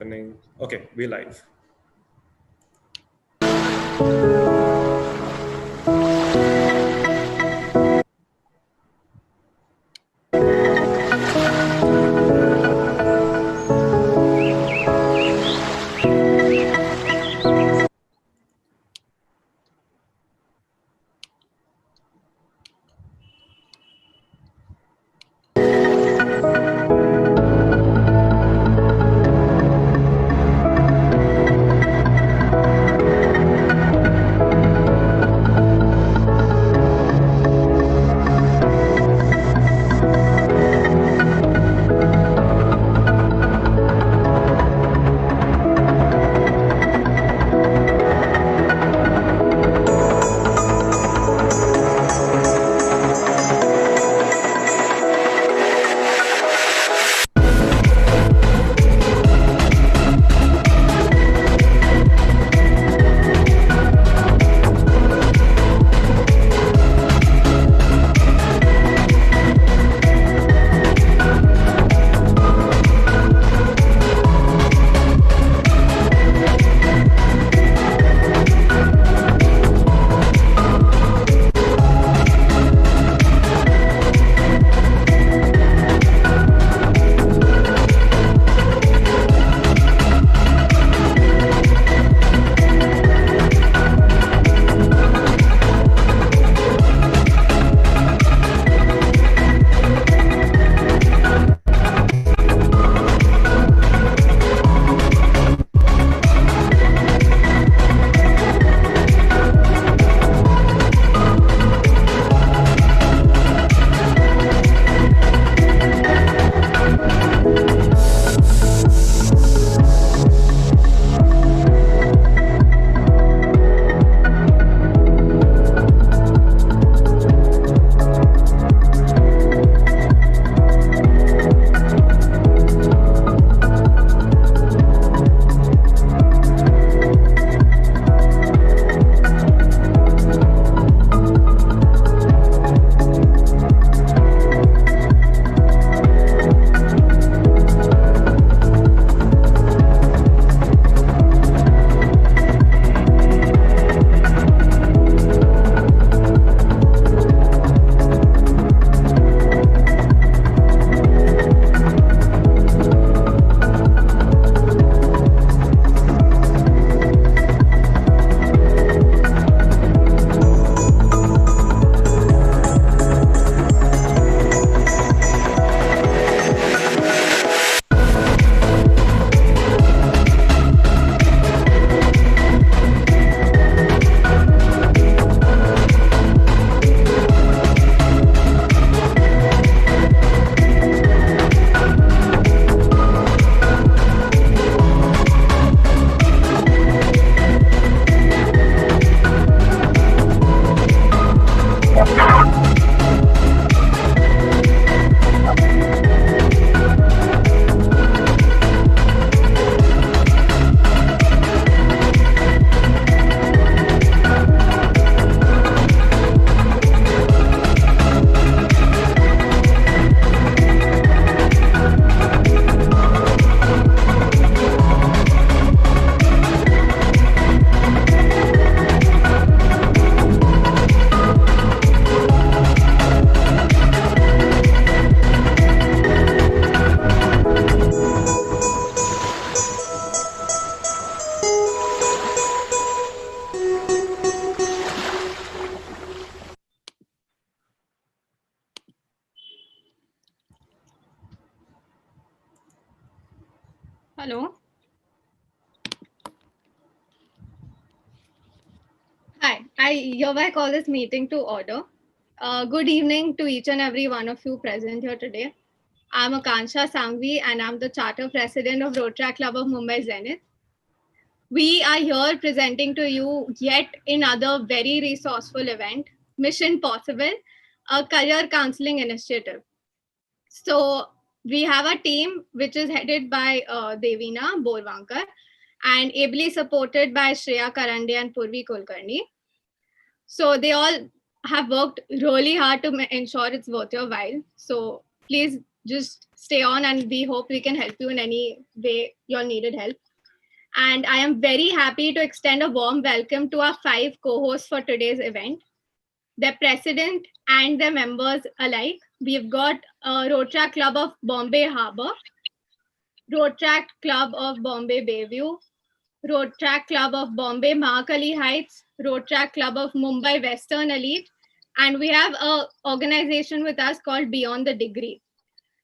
Happening. Okay, we're live. Hello. Hi, I hereby call this meeting to order. Good evening to each and every one of you present here today. I'm Akansha Sangvi and I'm the Charter President of Rotaract Club of Mumbai Zenith. We are here presenting to you yet another very resourceful event, Mission Possible, a career counseling initiative. So we have a team which is headed by Devina Borwankar and ably supported by Shreya Karande and Purvi Kulkarni. So they all have worked really hard to ensure it's worth your while. So please just stay on, and we hope we can help you in any way you needed help. And I am very happy to extend a warm welcome to our 5 co-hosts for today's event, their president and their members alike. We've got Rotaract Club of Bombay Harbour, Rotaract Club of Bombay Bayview, Rotaract Club of Bombay Mahakali Heights, Rotaract Club of Mumbai Western Elite, and we have an organization with us called Beyond the Degree.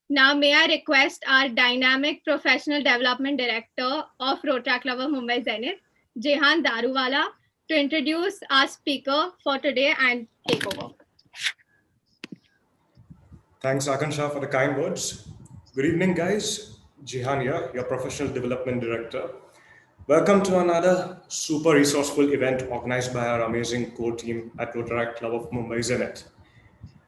Now, may I request our dynamic professional development director of Rotaract Club of Mumbai Zenith, Jehan Daruwala, to introduce our speaker for today and take over. Thanks, Akansha, for the kind words. Good evening, guys. Jehan here, your professional development director. Welcome to another super resourceful event organized by our amazing core team at Rotaract Club of Mumbai Zenith.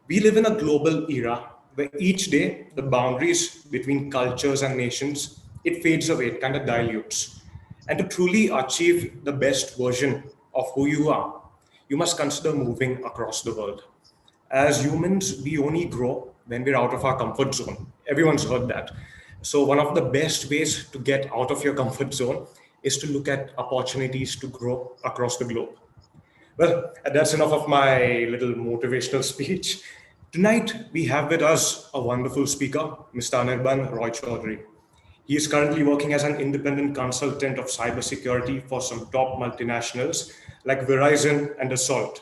We live in a global era where each day the boundaries between cultures and nations, it fades away, it kind of dilutes. And to truly achieve the best version of who you are, you must consider moving across the world. As humans, we only grow when we're out of our comfort zone. Everyone's heard that. So one of the best ways to get out of your comfort zone is to look at opportunities to grow across the globe. Well, that's enough of my little motivational speech. Tonight, we have with us a wonderful speaker, Mr. Anirban Roychowdhury. He is currently working as an independent consultant of cybersecurity for some top multinationals like Verizon and Dassault.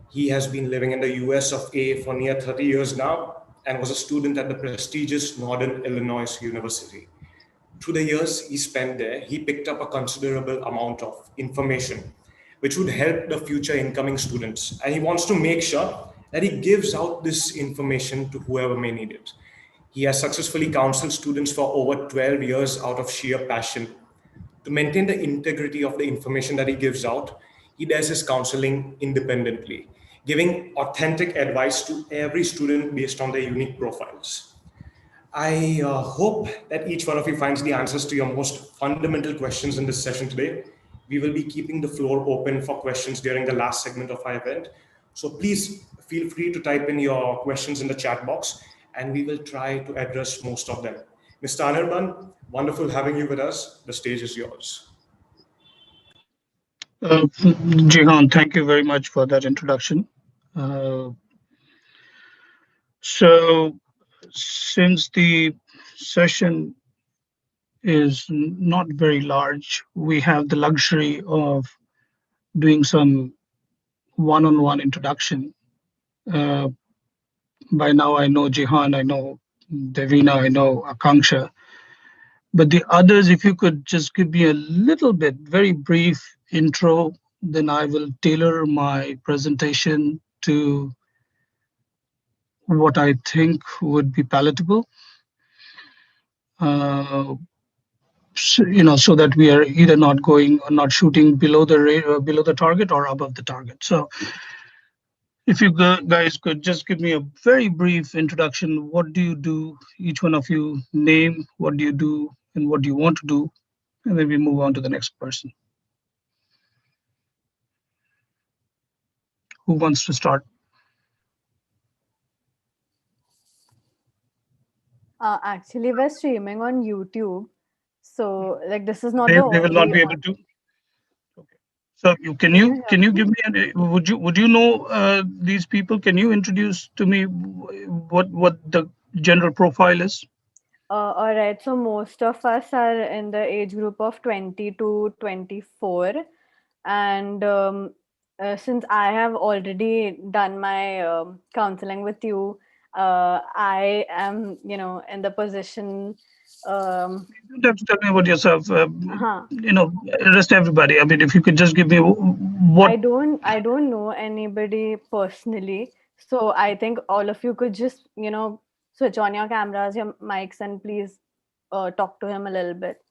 He has been living in the US of A for near 30 years now and was a student at the prestigious Northern Illinois University. Through the years he spent there, he picked up a considerable amount of information which would help the future incoming students. And he wants to make sure that he gives out this information to whoever may need it. He has successfully counseled students for over 12 years out of sheer passion. To maintain the integrity of the information that he gives out, he does his counseling independently, giving authentic advice to every student based on their unique profiles. I hope that each one of you finds the answers to your most fundamental questions in this session today. We will be keeping the floor open for questions during the last segment of our event. So please feel free to type in your questions in the chat box and we will try to address most of them. Mr. Anirban, wonderful having you with us. The stage is yours. Jehan, thank you very much for that introduction. So since the session is not very large, we have the luxury of doing some one-on-one introduction. By now I know Jehan, I know Devina, I know Akanksha, but the others, if you could just give me a little bit, very brief intro, then I will tailor my presentation to what I think would be palatable. So that we are either not going or not shooting below the target or above the target. So if you guys could just give me a very brief introduction. What do you do? Each one of you name what do you do and what do you want to do, and then we move on to the next person. Who wants to start? Actually, we're streaming on YouTube, so like this is not They the will not be able to. Okay. So can you give me would you know these people? Can you introduce to me what the general profile is? All right. So most of us are in the age group of 20 to 24, and since I have already done my counseling with you, I am in the position. You don't have to tell me about yourself. Rest everybody. I mean, if you could just give me what. I don't know anybody personally, so I think all of you could just switch on your cameras, your mics, and please talk to him a little bit.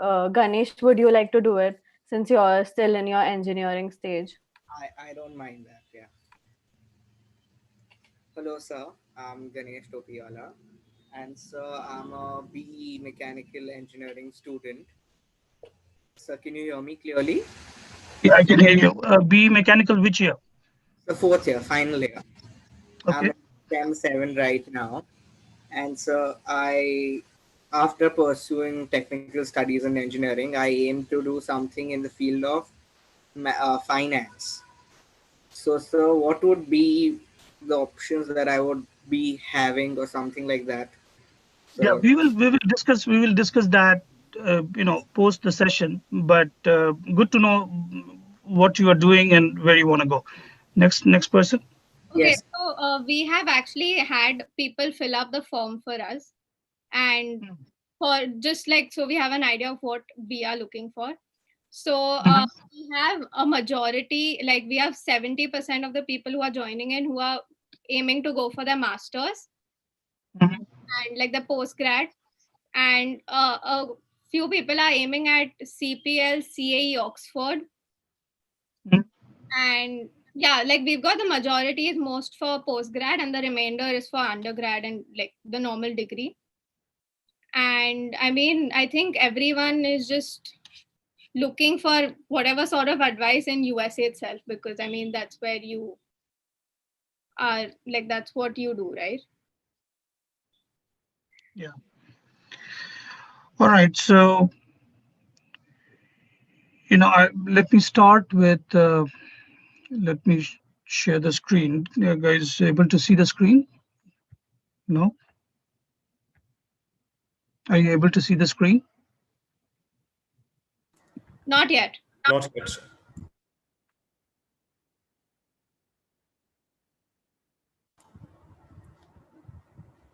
Ganesh, would you like to do it since you're still in your engineering stage? I don't mind that. Yeah. Hello, sir. I'm Ganesh Topiwala, and sir, I'm a BE Mechanical Engineering student. Sir, can you hear me clearly? Yeah, I can hear you. BE Mechanical, which year? The fourth year, final year. Okay. I'm in STEM 7 right now, And so after pursuing technical studies in engineering, I aim to do something in the field of finance. So, sir, what would be the options that I would be having, or something like that? Yeah, So, we will discuss that post the session. But good to know what you are doing and where you want to go. Next person. Okay, yes, so we have actually had people fill up the form for us, and for just like, so we have an idea of what we are looking for. So Mhm. we have a majority, like we have 70% of the people who are joining in who are aiming to go for their masters Mhm. and like the post grad, and a few people are aiming at CPL, CAE, Oxford, Mhm. and yeah, like we've got the majority is most for post grad, and the remainder is for undergrad and like the normal degree. And I mean, I think everyone is just looking for whatever sort of advice in USA itself, because I mean that's where you are, like that's what you do, right? Yeah. All right. So let me start with. Let me share the screen. You guys able to see the screen? No. Are you able to see the screen? Not yet. Not yet, sir.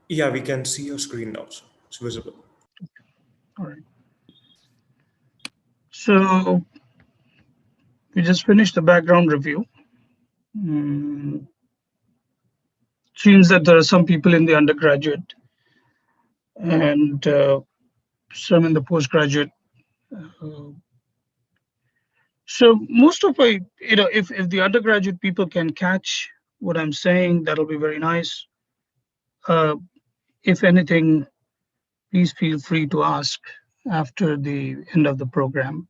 Yeah, we can see your screen now, sir. It's visible. All right. So we just finished the background review. Mm, Seems that there are some people in the undergraduate and some in the postgraduate. Uh, so most of my, if the undergraduate people can catch what I'm saying, that'll be very nice. Uh, if anything, please feel free to ask after the end of the program,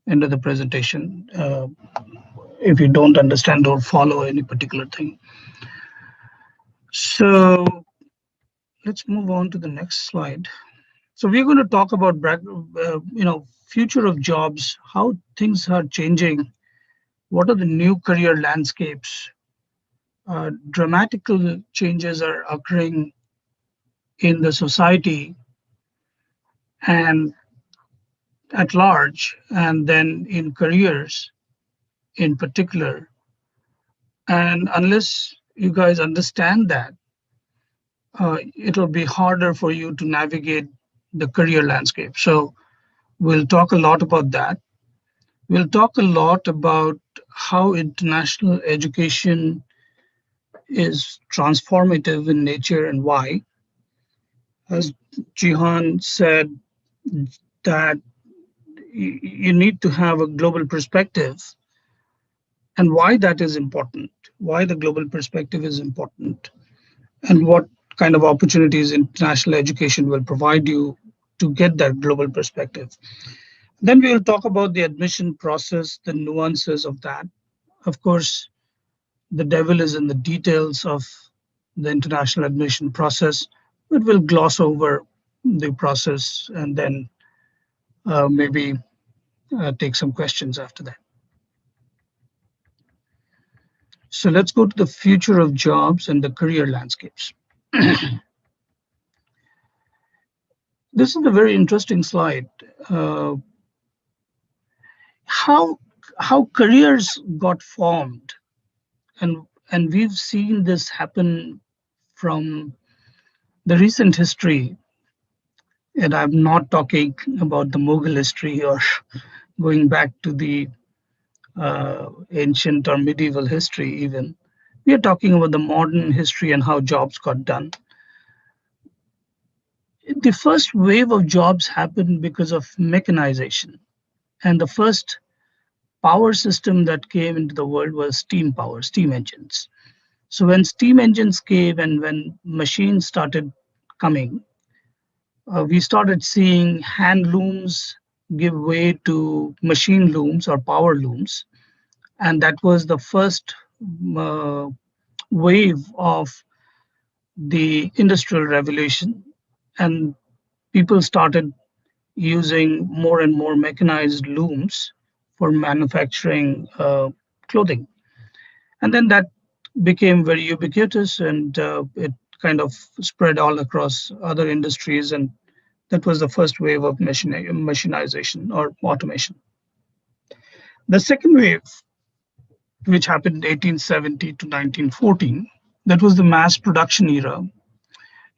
end of the presentation. If you don't understand or follow any particular thing. So let's move on to the next slide. So we're going to talk about future of jobs, how things are changing, what are the new career landscapes. Dramatical changes are occurring in the society and at large, and then in careers in particular. And unless you guys understand that, it'll be harder for you to navigate the career landscape. So we'll talk a lot about that. We'll talk a lot about how international education is transformative in nature and why. As Jihan said, that you need to have a global perspective and why that is important, why the global perspective is important, and what kind of opportunities international education will provide you to get that global perspective. Then we will talk about the admission process, the nuances of that. Of course, the devil is in the details of the international admission process, but we'll gloss over the process and then maybe take some questions after that. So let's go to the future of jobs and the career landscapes. This is a very interesting slide. Uh, how how careers got formed, and we've seen this happen from the recent history. And I'm not talking about the Mughal history or going back to the ancient or medieval history even. We are talking about the modern history and how jobs got done. The first wave of jobs happened because of mechanization. And the first power system that came into the world was steam power, steam engines. So when steam engines came and when machines started coming, we started seeing hand looms give way to machine looms or power looms. And that was the first uh, wave of the Industrial Revolution, and people started using more and more mechanized looms for manufacturing clothing. And then that became very ubiquitous, and it kind of spread all across other industries. And that was the first wave of machinization or automation. The second wave, which happened in 1870 to 1914, that was the mass production era.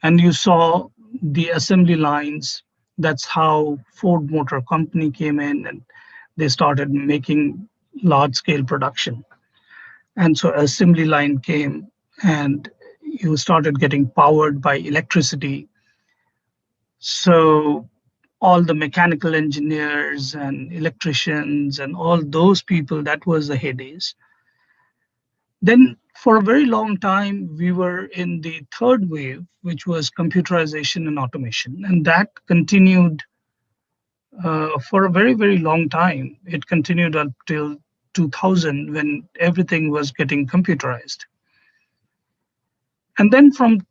And you saw the assembly lines. That's how Ford Motor Company came in, and they started making large scale production. And so assembly line came, and you started getting powered by electricity. So all the mechanical engineers and electricians and all those people, that was the heydays. Then for a very long time, we were in the third wave, which was computerization and automation. And that continued for a very, very long time. It continued until 2000, when everything was getting computerized. And then from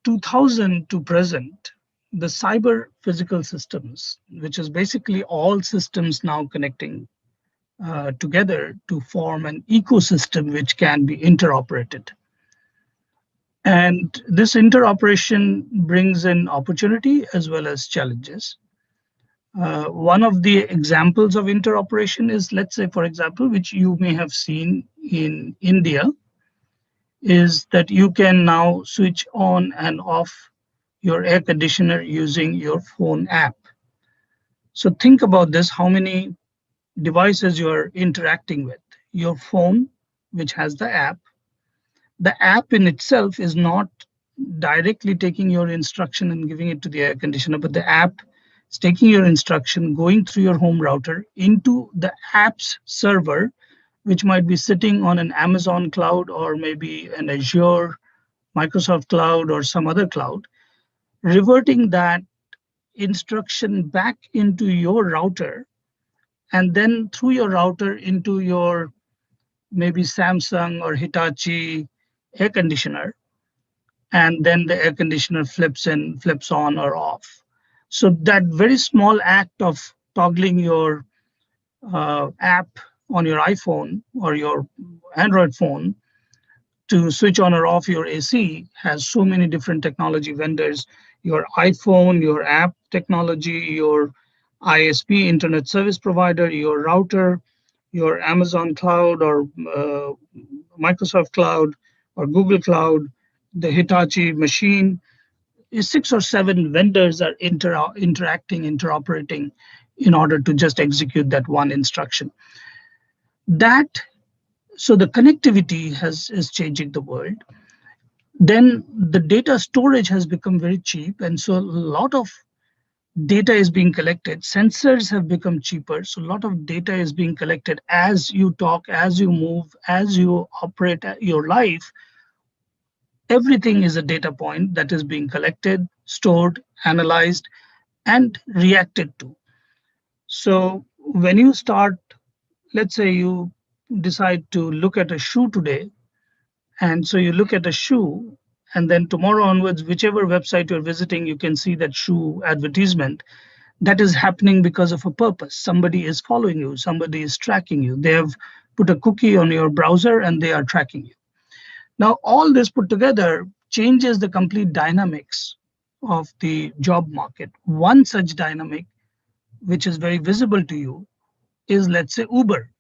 2000 to present, the cyber physical systems, which is basically all systems now connecting together to form an ecosystem which can be interoperated. And this interoperation brings in opportunity as well as challenges. One of the examples of interoperation is, let's say, for example, which you may have seen in India, is that you can now switch on and off your air conditioner using your phone app. So think about this, how many devices you're interacting with. Your phone, which has the app. The app in itself is not directly taking your instruction and giving it to the air conditioner, but the app is taking your instruction, going through your home router into the app's server, which might be sitting on an Amazon cloud or maybe an Azure, Microsoft cloud, or some other cloud, reverting that instruction back into your router, and then through your router into your maybe Samsung or Hitachi air conditioner, and then the air conditioner flips on or off. So that very small act of toggling your app on your iPhone or your Android phone to switch on or off your AC has so many different technology vendors. Your iPhone, your app technology, your ISP, internet service provider, your router, your Amazon cloud or Microsoft cloud or Google cloud, the Hitachi machine. 6 or 7 vendors are interacting, interoperating in order to just execute that one instruction. So the connectivity is changing the world. Then the data storage has become very cheap, and so a lot of data is being collected. Sensors have become cheaper, so a lot of data is being collected as you talk, as you move, as you operate your life. Everything is a data point that is being collected, stored, analyzed, and reacted to. So when you start, let's say you decide to look at a shoe today, and so you look at a shoe, and then tomorrow onwards, whichever website you're visiting, you can see that shoe advertisement. That is happening because of a purpose. Somebody is following you, somebody is tracking you. They have put a cookie on your browser and they are tracking you. Now, all this put together changes the complete dynamics of the job market. One such dynamic, which is very visible to you, is, let's say, Uber.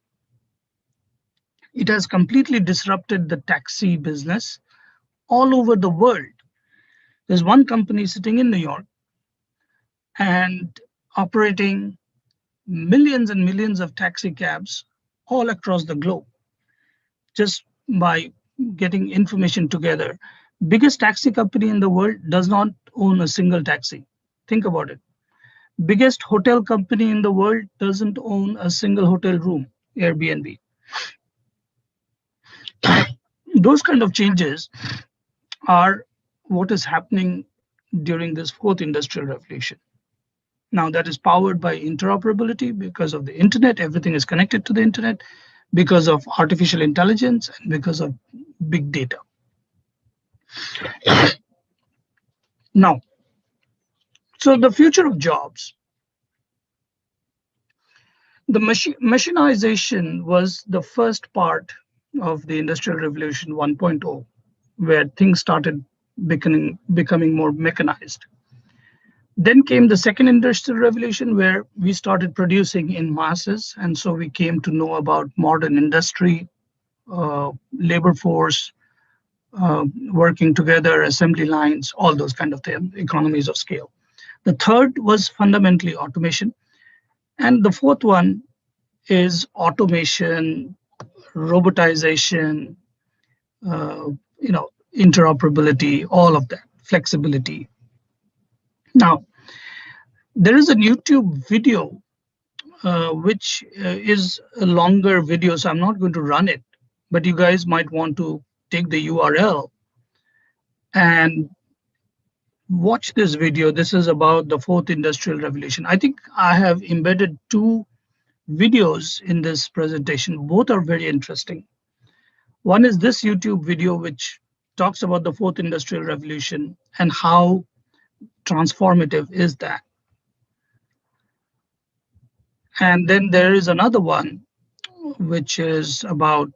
It has completely disrupted the taxi business all over the world. There's one company sitting in New York and operating millions and millions of taxi cabs all across the globe, just by getting information together. Biggest taxi company in the world does not own a single taxi. Think about it. Biggest hotel company in the world doesn't own a single hotel room, Airbnb. Those kind of changes are what is happening during this fourth industrial revolution. Now, that is powered by interoperability because of the internet. Everything is connected to the internet, because of artificial intelligence, and because of big data. Now, so the future of jobs. The machinization was the first part of the Industrial Revolution 1.0, where things started becoming more mechanized. Then came the second industrial revolution, where we started producing in masses. And so we came to know about modern industry, labor force, working together, assembly lines, all those kind of things, economies of scale. The third was fundamentally automation. And the fourth one is automation, robotization, uh, interoperability, all of that, flexibility. Now, there is a YouTube video, which is a longer video, so I'm not going to run it, but you guys might want to take the URL and watch this video. This is about the fourth industrial revolution. I think I have embedded two videos in this presentation. Both are very interesting. One is this YouTube video, which talks about the fourth industrial revolution and how transformative is that. And then there is another one, which is about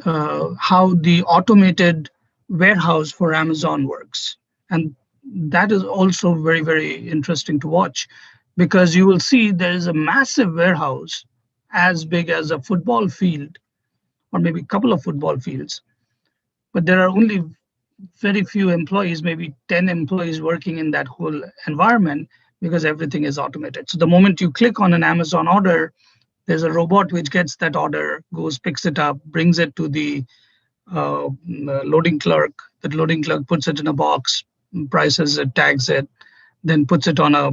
how the automated warehouse for Amazon works. And that is also very, very interesting to watch, because you will see there is a massive warehouse as big as a football field, or maybe a couple of football fields. But there are only very few employees, maybe 10 employees working in that whole environment, because everything is automated. So the moment you click on an Amazon order, there's a robot which gets that order, goes, picks it up, brings it to the loading clerk. That loading clerk puts it in a box, prices it, tags it, then puts it on a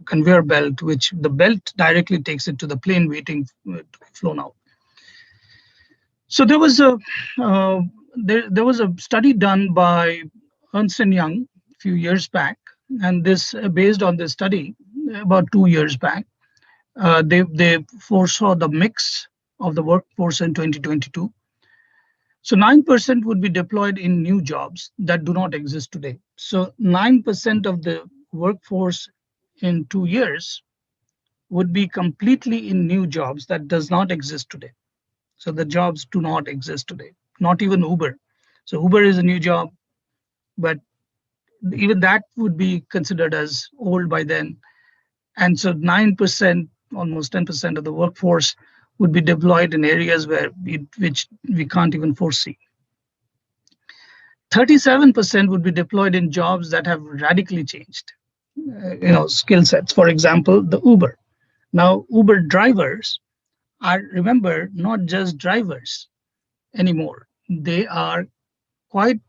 conveyor belt, which the belt directly takes it to the plane waiting to be flown out. So there was a there was a study done by Ernst & Young a few years back, and this based on this study about 2 years back, they foresaw the mix of the workforce in 2022. So 9% would be deployed in new jobs that do not exist today. So 9% of the workforce in 2 years would be completely in new jobs that does not exist today. So the jobs do not exist today, not even Uber. So Uber is a new job, but even that would be considered as old by then. And so 9%, almost 10% of the workforce would be deployed in areas which we can't even foresee. 37% would be deployed in jobs that have radically changed, skill sets. For example, the Uber. Now, Uber drivers are, remember, not just drivers anymore. They are quite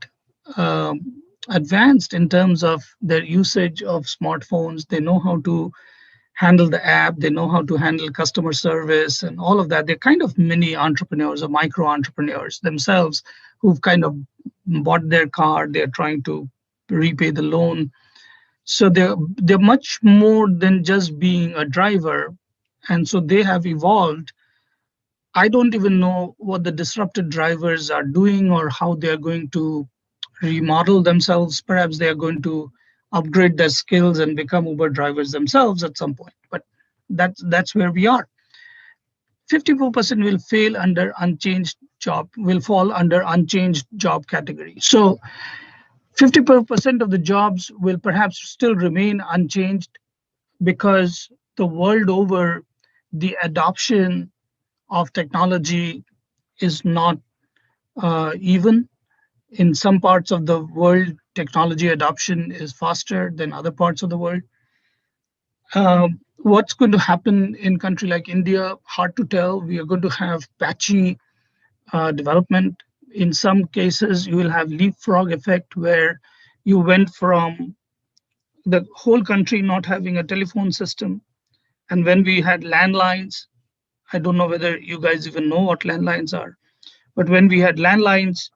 advanced in terms of their usage of smartphones. They know how to handle the app. They know how to handle customer service and all of that. They're kind of mini entrepreneurs or micro entrepreneurs themselves, who've kind of bought their car. They're trying to repay the loan. So they're much more than just being a driver. And so they have evolved. I don't even know what the disrupted drivers are doing or how they're going to remodel themselves. Perhaps they are going to upgrade their skills and become Uber drivers themselves at some point. But that's where we are. 54% will fail under unchanged job, will fall under unchanged job category. So 50% of the jobs will perhaps still remain unchanged, because the world over, the adoption of technology is not even. In some parts of the world, technology adoption is faster than other parts of the world. What's going to happen in a country like India? Hard to tell. We are going to have patchy development. In some cases, you will have leapfrog effect, where you went from the whole country not having a telephone system. And when we had landlines, I don't know whether you guys even know what landlines are, but when we had landlines,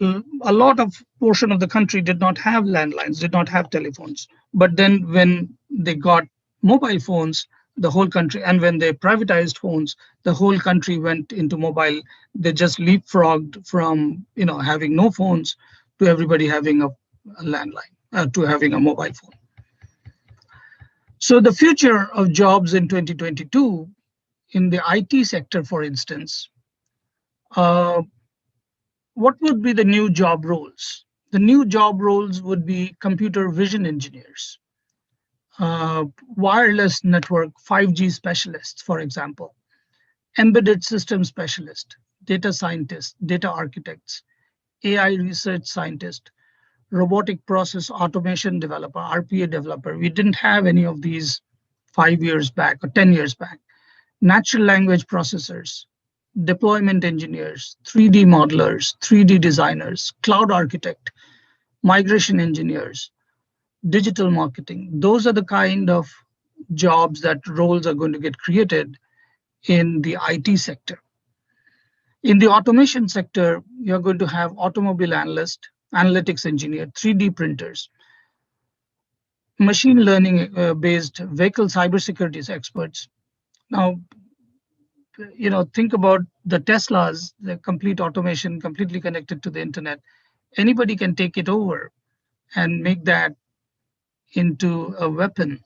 a lot of portion of the country did not have landlines, did not have telephones. But then when they got mobile phones, the whole country, and when they privatized phones, the whole country went into mobile. They just leapfrogged from having no phones to everybody having a a landline, to having a mobile phone. So the future of jobs in 2022 in the IT sector, for instance, what would be the new job roles? The new job roles would be computer vision engineers, wireless network 5G specialists, for example, embedded system specialist, data scientists, data architects, AI research scientist, robotic process automation developer, RPA developer. We didn't have any of these 5 years back or 10 years back. Natural language processors, deployment engineers, 3D modelers, 3D designers, cloud architect, migration engineers, digital marketing. Those are the kind of jobs that roles are going to get created in the IT sector. In the automation sector, you're going to have automobile analyst, analytics engineer, 3D printers, machine learning based vehicle cybersecurity experts. Now, think about the Teslas, the complete automation, completely connected to the internet. Anybody can take it over and make that into a weapon.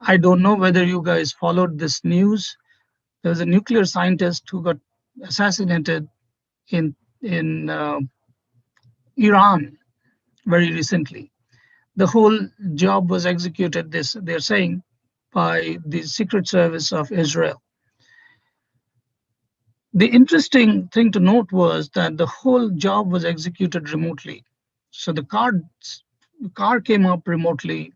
I don't know whether you guys followed this news. There was a nuclear scientist who got assassinated in Iran very recently. The whole job was executed, they're saying, by the Secret Service of Israel. The interesting thing to note was that the whole job was executed remotely. So the car came up remotely.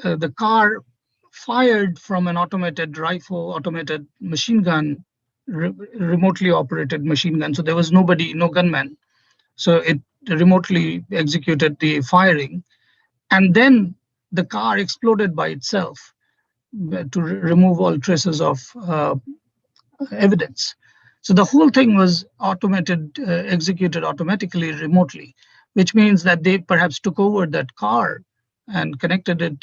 The car fired from an automated rifle, automated machine gun, remotely operated machine gun. So there was nobody, no gunman. So it remotely executed the firing. And then the car exploded by itself to remove all traces of evidence. So the whole thing was automated, executed automatically, remotely, which means that they perhaps took over that car and connected it,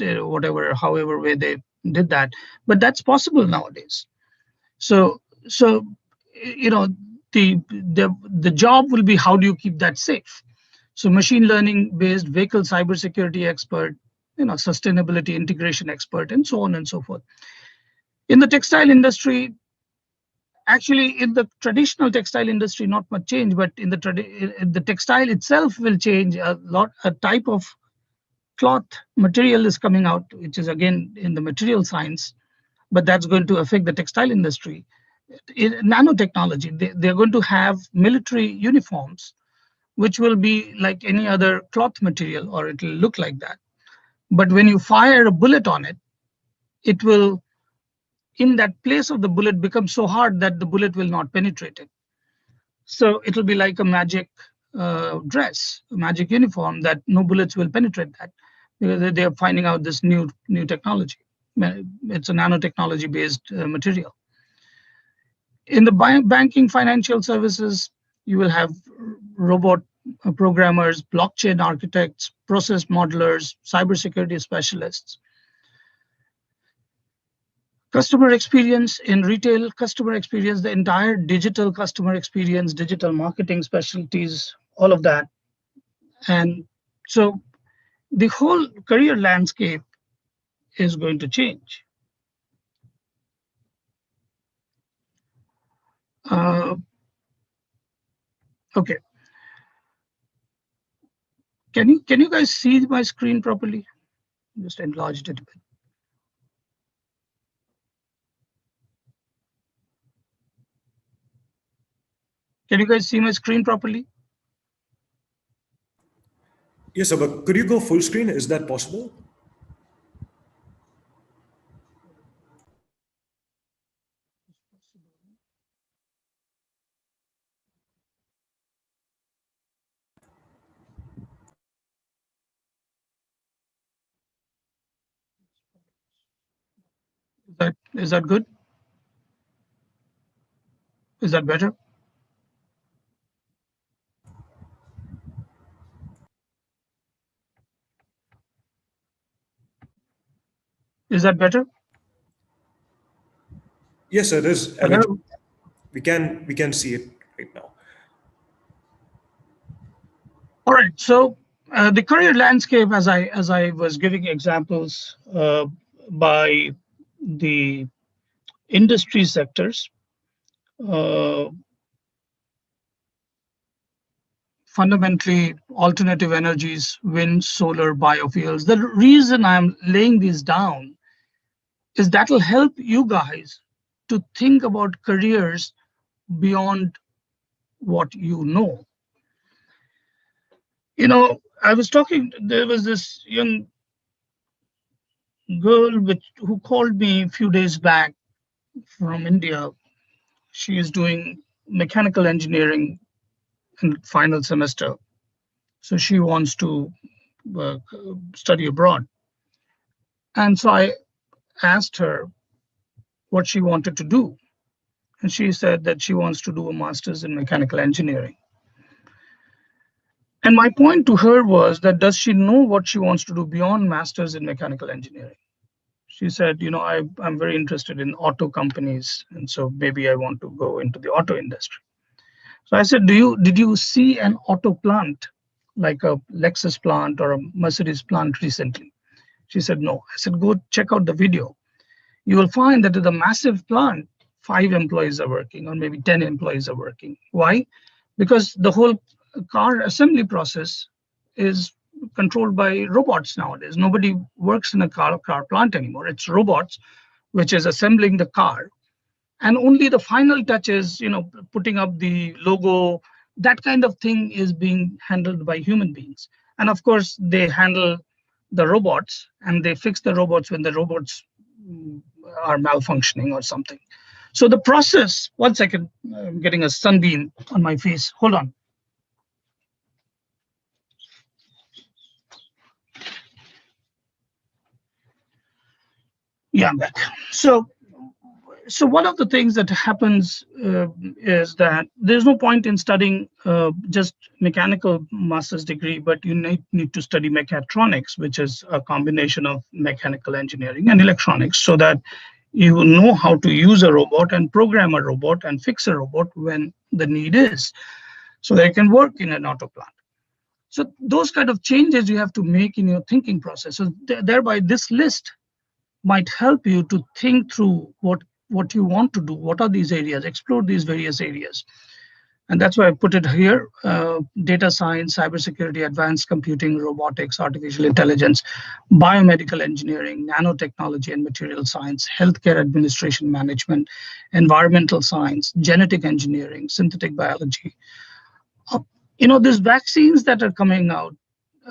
however way they did that. But that's possible nowadays. So the job will be, how do you keep that safe? So machine learning based vehicle cybersecurity expert, sustainability integration expert, and so on and so forth. In the textile industry, actually, in the traditional textile industry, not much change, but in the textile itself will change a lot. A type of cloth material is coming out, which is again in the material science, but that's going to affect the textile industry. In nanotechnology, they're going to have military uniforms, which will be like any other cloth material, or it will look like that. But when you fire a bullet on it, it will, in that place of the bullet, become so hard that the bullet will not penetrate it. So it will be like a magic dress, a magic uniform, that no bullets will penetrate that, because they are finding out this new technology. It's a nanotechnology based material. In the banking financial services, you will have robot programmers, blockchain architects, process modelers, cybersecurity specialists. Customer experience in retail, customer experience, the entire digital customer experience, digital marketing specialties, all of that. And so the whole career landscape is going to change. Okay. Can you guys see my screen properly? Just enlarged it a bit. Can you guys see my screen properly? Yes, sir, but could you go full screen? Is that possible? Is that good? Is that better? Is that better? Yes, sir, it is. I mean, we can see it right now. All right. So the career landscape, as I was giving examples by the industry sectors, fundamentally alternative energies, wind, solar, biofuels. The reason I'm laying these down is that will help you guys to think about careers beyond what you know. You know, I was talking, there was this young girl who called me a few days back from India. She is doing mechanical engineering in final semester. So she wants to uh, study abroad. And so I asked her what she wanted to do. And she said that she wants to do a master's in mechanical engineering. And my point to her was that does she know what she wants to do beyond master's in mechanical engineering? She said, you know, I'm very interested in auto companies. And so maybe I want to go into the auto industry. So I said, did you see an auto plant like a Lexus plant or a Mercedes plant recently? She said, no. I said, go check out the video. You will find that at a massive plant, 5 employees are working or maybe 10 employees are working. Why? Because the whole car assembly process is controlled by robots nowadays. Nobody works in a car plant anymore. It's robots which is assembling the car. And only the final touches, you know, putting up the logo, that kind of thing is being handled by human beings. And of course, they handle the robots and they fix the robots when the robots are malfunctioning or something. So the process, 1 second, I'm getting a sunbeam on my face. Hold on. Yeah, I'm back. So one of the things that happens is that there's no point in studying just mechanical master's degree, but you need to study mechatronics, which is a combination of mechanical engineering and electronics, so that you know how to use a robot and program a robot and fix a robot when the need is, so they can work in an auto plant. So those kind of changes you have to make in your thinking process. So thereby this list might help you to think through what you want to do, what are these areas, explore these various areas. And that's why I put it here, data science, cybersecurity, advanced computing, robotics, artificial intelligence, biomedical engineering, nanotechnology and material science, healthcare administration management, environmental science, genetic engineering, synthetic biology. You know, these vaccines that are coming out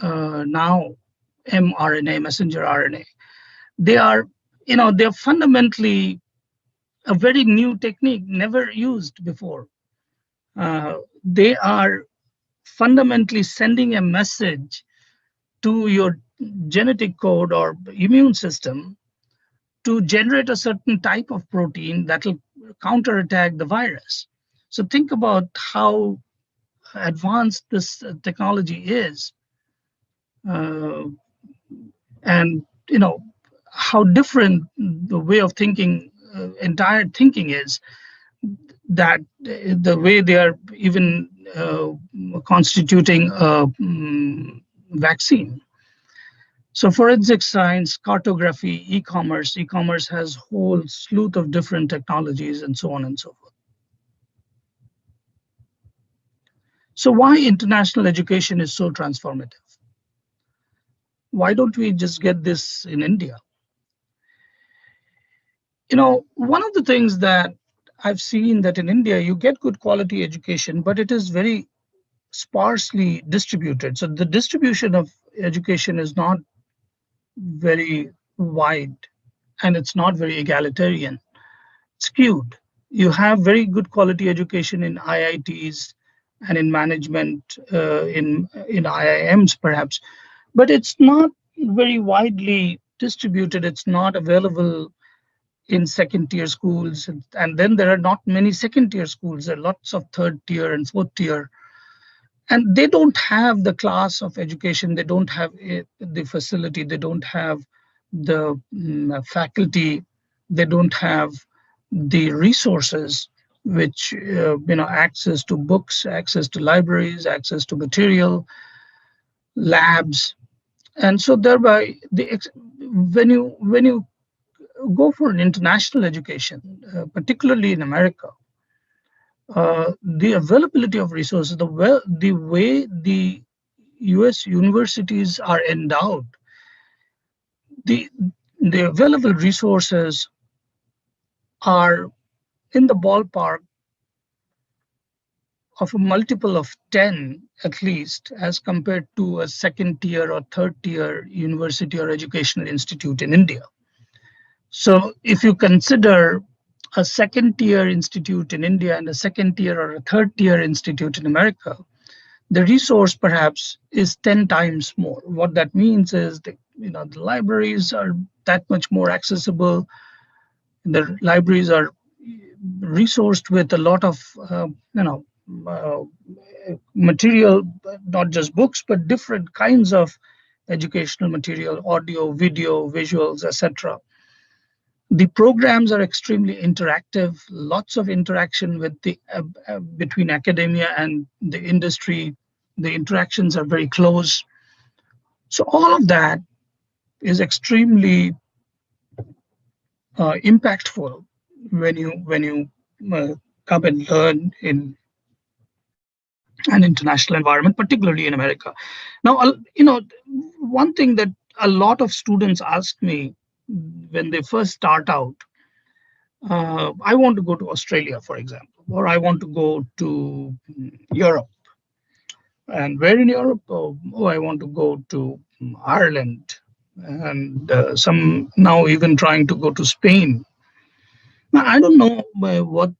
now, mRNA, messenger RNA, they are, you know, they're fundamentally a very new technique, never used before. They are fundamentally sending a message to your genetic code or immune system to generate a certain type of protein that will counterattack the virus. So think about how advanced this technology is, and you know how different the way of thinking, entire thinking is, that the way they are even constituting a vaccine. So forensic science, cartography, e-commerce. E-commerce has a whole slew of different technologies and so on and so forth. So why international education is so transformative? Why don't we just get this in India? You know, one of the things that I've seen that in India, you get good quality education, but it is very sparsely distributed. So the distribution of education is not very wide and it's not very egalitarian, skewed. You have very good quality education in IITs and in management, in IIMs perhaps, but it's not very widely distributed. It's not available in second tier schools. And then there are not many second tier schools. There are lots of third tier and fourth tier. And they don't have the class of education. They don't have the facility. They don't have the faculty. They don't have the resources, which, you know, access to books, access to libraries, access to material. labs, and so thereby when you go for an international education, particularly in America, the availability of resources, the way the US universities are endowed, the the available resources are in the ballpark of a multiple of 10 at least, as compared to a second tier or third tier university or educational institute in India. So if you consider a second tier institute in India and a second tier or a third tier institute in America, the resource perhaps is 10 times more. What that means is that the libraries are that much more accessible. The libraries are resourced with a lot of uh, material, not just books, but different kinds of educational material, audio, video, visuals, etc. The programs are extremely interactive, lots of interaction with between academia and the industry. The interactions are very close. So all of that is extremely impactful when you come and learn in an international environment, particularly in America. Now, one thing that a lot of students ask me when they first start out, I want to go to Australia, for example, or I want to go to Europe. And where in Europe? Oh, I want to go to Ireland, and some now even trying to go to Spain. Now, I don't know what,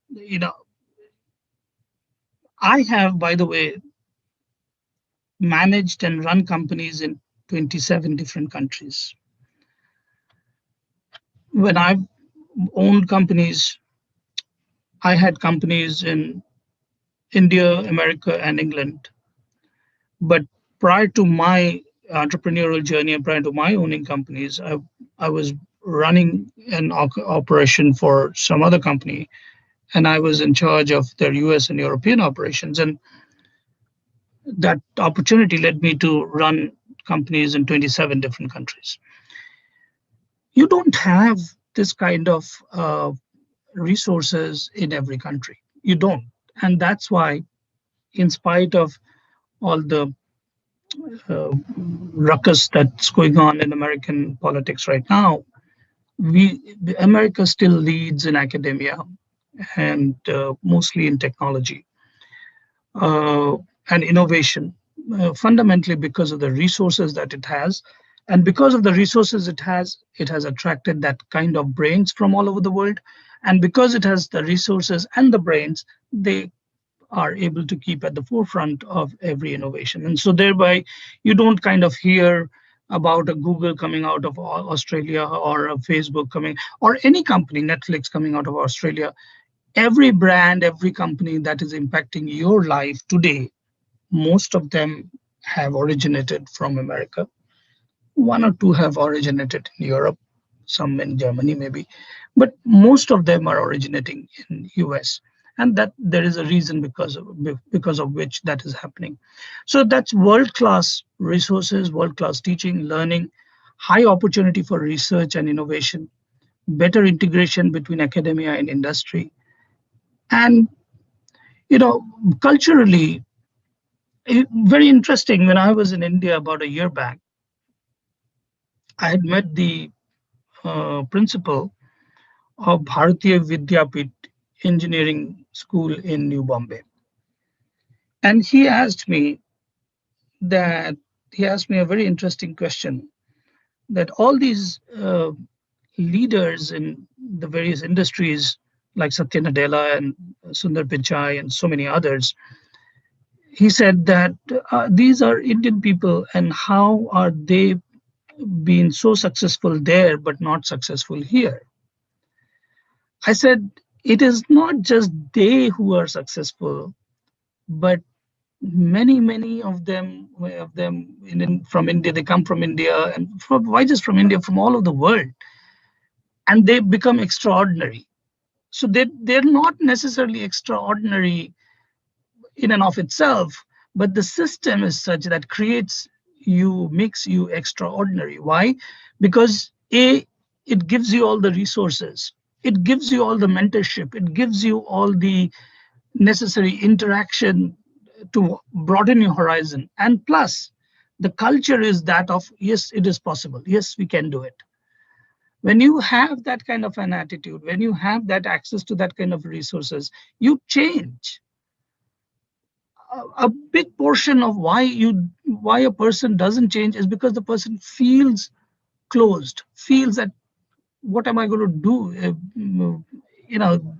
I have, by the way, managed and run companies in 27 different countries. When I've owned companies, I had companies in India, America, and England. But prior to my entrepreneurial journey and prior to my owning companies, I was running an operation for some other company, and I was in charge of their US and European operations. And that opportunity led me to run companies in 27 different countries. You don't have this kind of resources in every country. You don't. And that's why, in spite of all the ruckus that's going on in American politics right now, America still leads in academia and mostly in technology and innovation, fundamentally because of the resources that it has. And because of the resources it has attracted that kind of brains from all over the world. And because it has the resources and the brains, they are able to keep at the forefront of every innovation. And so thereby, you don't kind of hear about a Google coming out of Australia or a Facebook coming, or any company, Netflix coming out of Australia. Every brand, every company that is impacting your life today, most of them have originated from America. One or two have originated in Europe, some in Germany maybe, but most of them are originating in US. And that there is a reason because of which that is happening. So that's world-class resources, world-class teaching, learning, high opportunity for research and innovation, better integration between academia and industry. And culturally, very interesting. When I was in India about a year back, I had met the principal of Bharatiya Vidyapit Engineering School in New Bombay. And he asked me a very interesting question, that all these leaders in the various industries like Satya Nadella and Sundar Pichai and so many others, he said that these are Indian people, and how are they being so successful there but not successful here? I said, it is not just they who are successful, but many of them from India. They come from India, and why just from India, from all over the world, and they become extraordinary. So they're not necessarily extraordinary in and of itself, but the system is such that creates makes you extraordinary. Why? Because A, it gives you all the resources, it gives you all the mentorship, it gives you all the necessary interaction to broaden your horizon. And plus, the culture is that of, yes, it is possible. Yes, we can do it. When you have that kind of an attitude, when you have that access to that kind of resources, you change. A big portion of why a person doesn't change is because the person feels closed, feels that what am I going to do?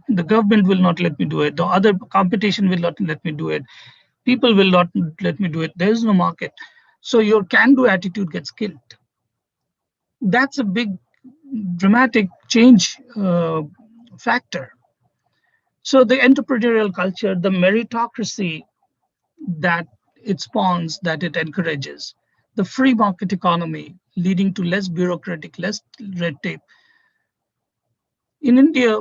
The government will not let me do it. The other competition will not let me do it. People will not let me do it. There is no market. So your can-do attitude gets killed. That's a big, dramatic change factor. So the entrepreneurial culture, the meritocracy that it spawns, that it encourages, the free market economy leading to less bureaucratic, less red tape. In India,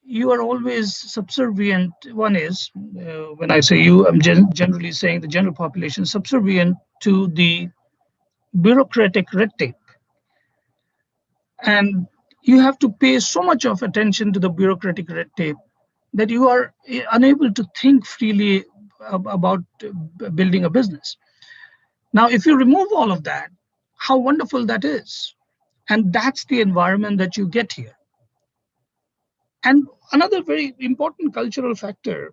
you are always subservient. One is, when I say you, I'm generally saying the general population, subservient to the bureaucratic red tape. And you have to pay so much of attention to the bureaucratic red tape that you are unable to think freely about building a business. Now, if you remove all of that, how wonderful that is. And that's the environment that you get here. And another very important cultural factor,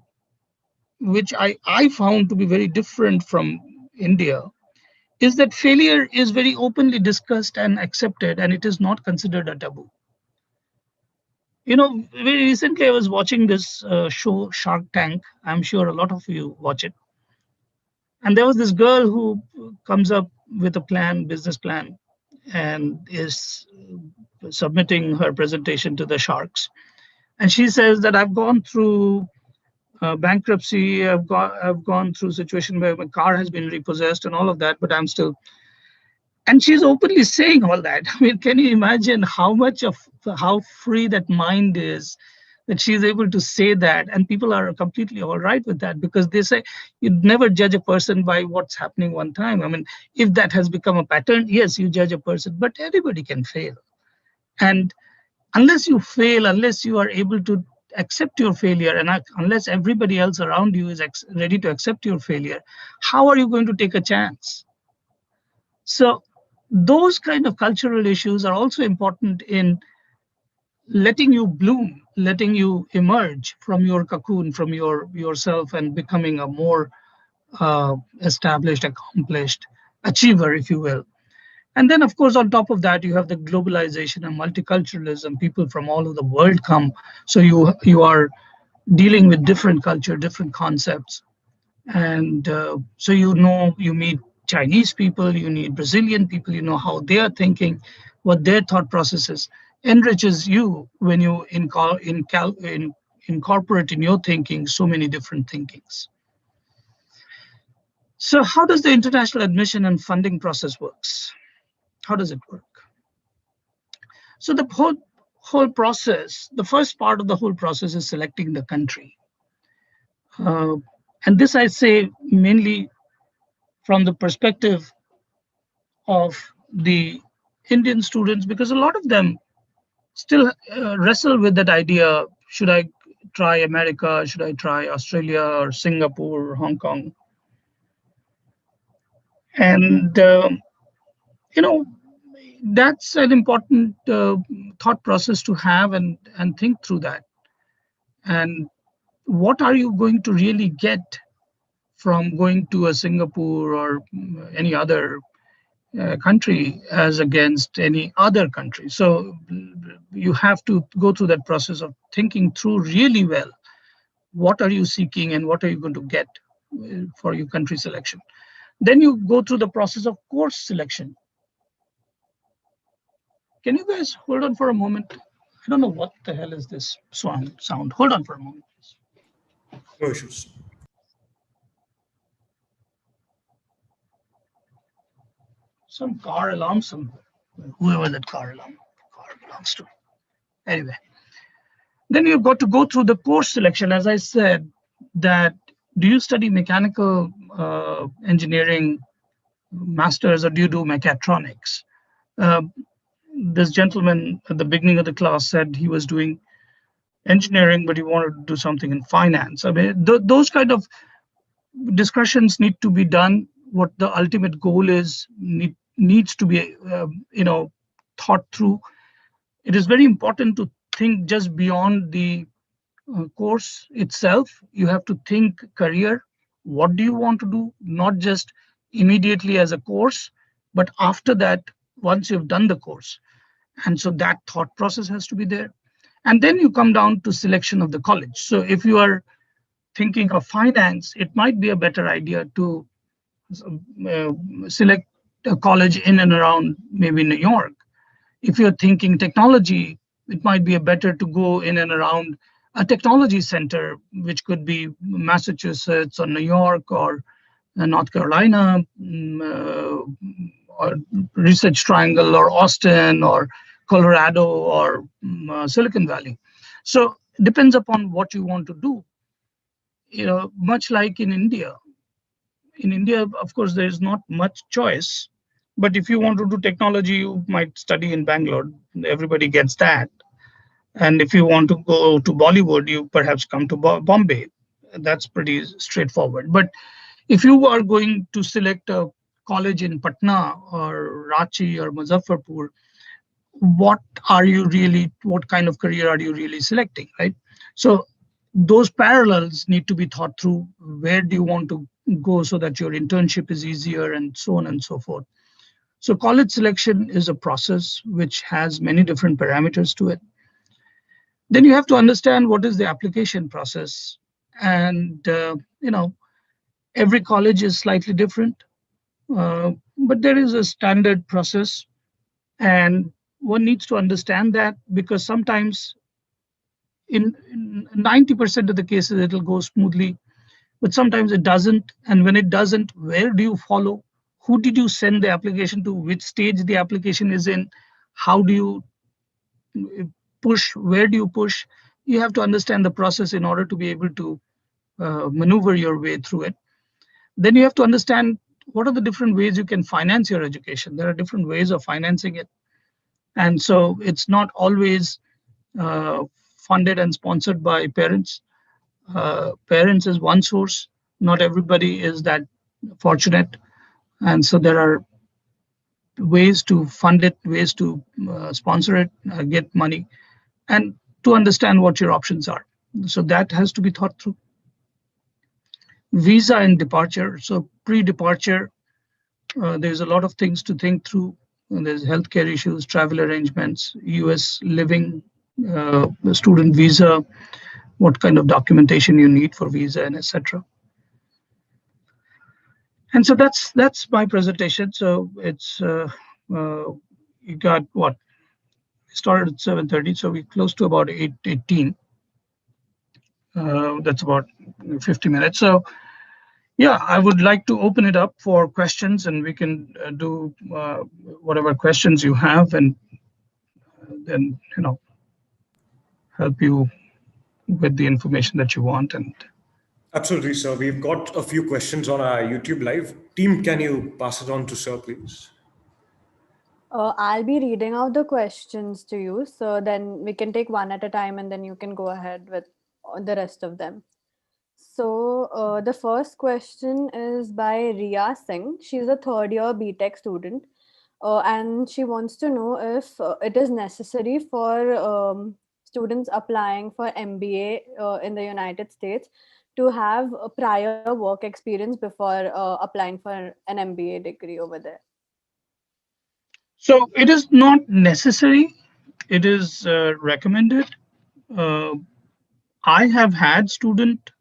which I found to be very different from India, is that failure is very openly discussed and accepted, and it is not considered a taboo. Very recently I was watching this show, Shark Tank. I'm sure a lot of you watch it. And there was this girl who comes up with a business plan, and is submitting her presentation to the sharks. And she says that I've gone through bankruptcy, I've gone through a situation where my car has been repossessed and all of that, but I'm still. And she's openly saying all that. I mean, can you imagine how free that mind is, that she's able to say that, and people are completely all right with that, because they say you never judge a person by what's happening one time. I mean, if that has become a pattern, yes, you judge a person, but everybody can fail. And unless you fail, unless you are able to accept your failure, and unless everybody else around you is ready to accept your failure, how are you going to take a chance? So those kind of cultural issues are also important in letting you bloom, letting you emerge from your cocoon, from yourself, and becoming a more established, accomplished achiever, if you will. And then, of course, on top of that, you have the globalization and multiculturalism. People from all over the world come. So you are dealing with different culture, different concepts. And so you meet Chinese people, you meet Brazilian people, you know how they are thinking, what their thought processes enriches you when you incorporate in your thinking so many different thinkings. So how does the international admission and funding process works? How does it work? So the whole process, the first part of the whole process is selecting the country. And this I say mainly from the perspective of the Indian students, because a lot of them still wrestle with that idea, should I try America, should I try Australia or Singapore or Hong Kong? And that's an important thought process to have and think through that. And what are you going to really get from going to a Singapore or any other country as against any other country? So you have to go through that process of thinking through really well, what are you seeking and what are you going to get for your country selection. Then you go through the process of course selection. Can you guys hold on for a moment? I don't know what the hell is this sound. Hold on for a moment, please. No issues. Some car alarm, whoever that car belongs to. Anyway, then you've got to go through the course selection. As I said, that do you study mechanical engineering master's or do you do mechatronics? This gentleman at the beginning of the class said he was doing engineering, but he wanted to do something in finance. I mean, those kind of discussions need to be done. What the ultimate goal is needs to be, thought through. It is very important to think just beyond the course itself. You have to think career. What do you want to do? Not just immediately as a course, but after that, once you've done the course. And so that thought process has to be there. And then you come down to selection of the college. So if you are thinking of finance, it might be a better idea to uh, select a college in and around maybe New York. If you're thinking technology, it might be better to go in and around a technology center, which could be Massachusetts or New York or North Carolina, or Research Triangle or Austin or Colorado or Silicon Valley. So it depends upon what you want to do. Much like in India. In India, of course, there is not much choice. But if you want to do technology, you might study in Bangalore. Everybody gets that. And if you want to go to Bollywood, you perhaps come to Bombay. That's pretty straightforward. But if you are going to select a college in Patna or Ranchi or Muzaffarpur, what kind of career are you really selecting, right? So those parallels need to be thought through. Where do you want to go so that your internship is easier and so on and so forth. So college selection is a process which has many different parameters to it. Then you have to understand what is the application process. And, every college is slightly different, but there is a standard process. And one needs to understand that because sometimes in 90% of the cases, it'll go smoothly, but sometimes it doesn't. And when it doesn't, where do you follow? Who did you send the application to? Which stage the application is in? How do you push? Where do you push? You have to understand the process in order to be able to maneuver your way through it. Then you have to understand what are the different ways you can finance your education. There are different ways of financing it. And so it's not always funded and sponsored by parents. Parents is one source. Not everybody is that fortunate. And so there are ways to fund it, ways to sponsor it, get money, and to understand what your options are. So that has to be thought through. Visa and departure. So pre-departure, there's a lot of things to think through. There's healthcare issues, travel arrangements, US living, the student visa, what kind of documentation you need for visa, and etc. And so that's my presentation. So it's you got what? Started at 7:30, so we close to about 8:18. That's about 50 minutes. So yeah, I would like to open it up for questions, and we can do whatever questions you have, and then help you with the information that you want. And Absolutely, sir. We've got a few questions on our YouTube live. Team, can you pass it on to sir, please? I'll be reading out the questions to you, so then we can take one at a time and then you can go ahead with the rest of them. So the first question is by Riya Singh. She's a third year BTech student, and she wants to know if it is necessary for students applying for MBA in the United States to have a prior work experience before applying for an MBA degree over there. so it is not necessary. It is recommended. Uh, I have had students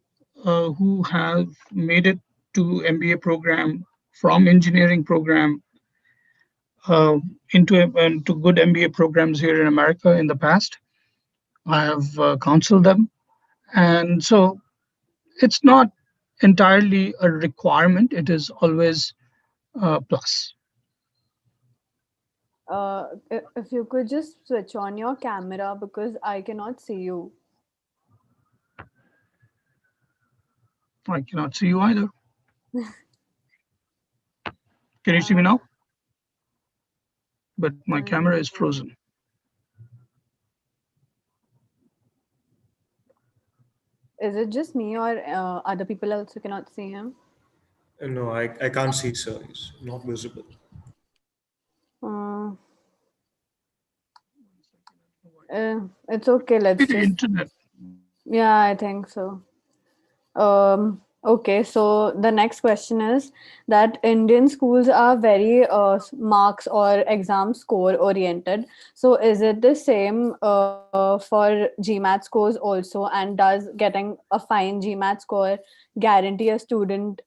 who have made it to MBA program from engineering program into good MBA programs here in America in the past. I have counseled them, and so it's not entirely a requirement. It is always a plus. If you could just switch on your camera because I cannot see you. I cannot see you either. Can you see me now? But my camera is frozen. Is it just me or other people also cannot see him? No, I can't see, sir. It's not visible. Uh, it's okay. Let's The just. internet. Yeah, I think so. Okay, so the next question is that Indian schools are very marks or exam score oriented. So is it the same for GMAT scores also? And does getting a fine GMAT score guarantee a student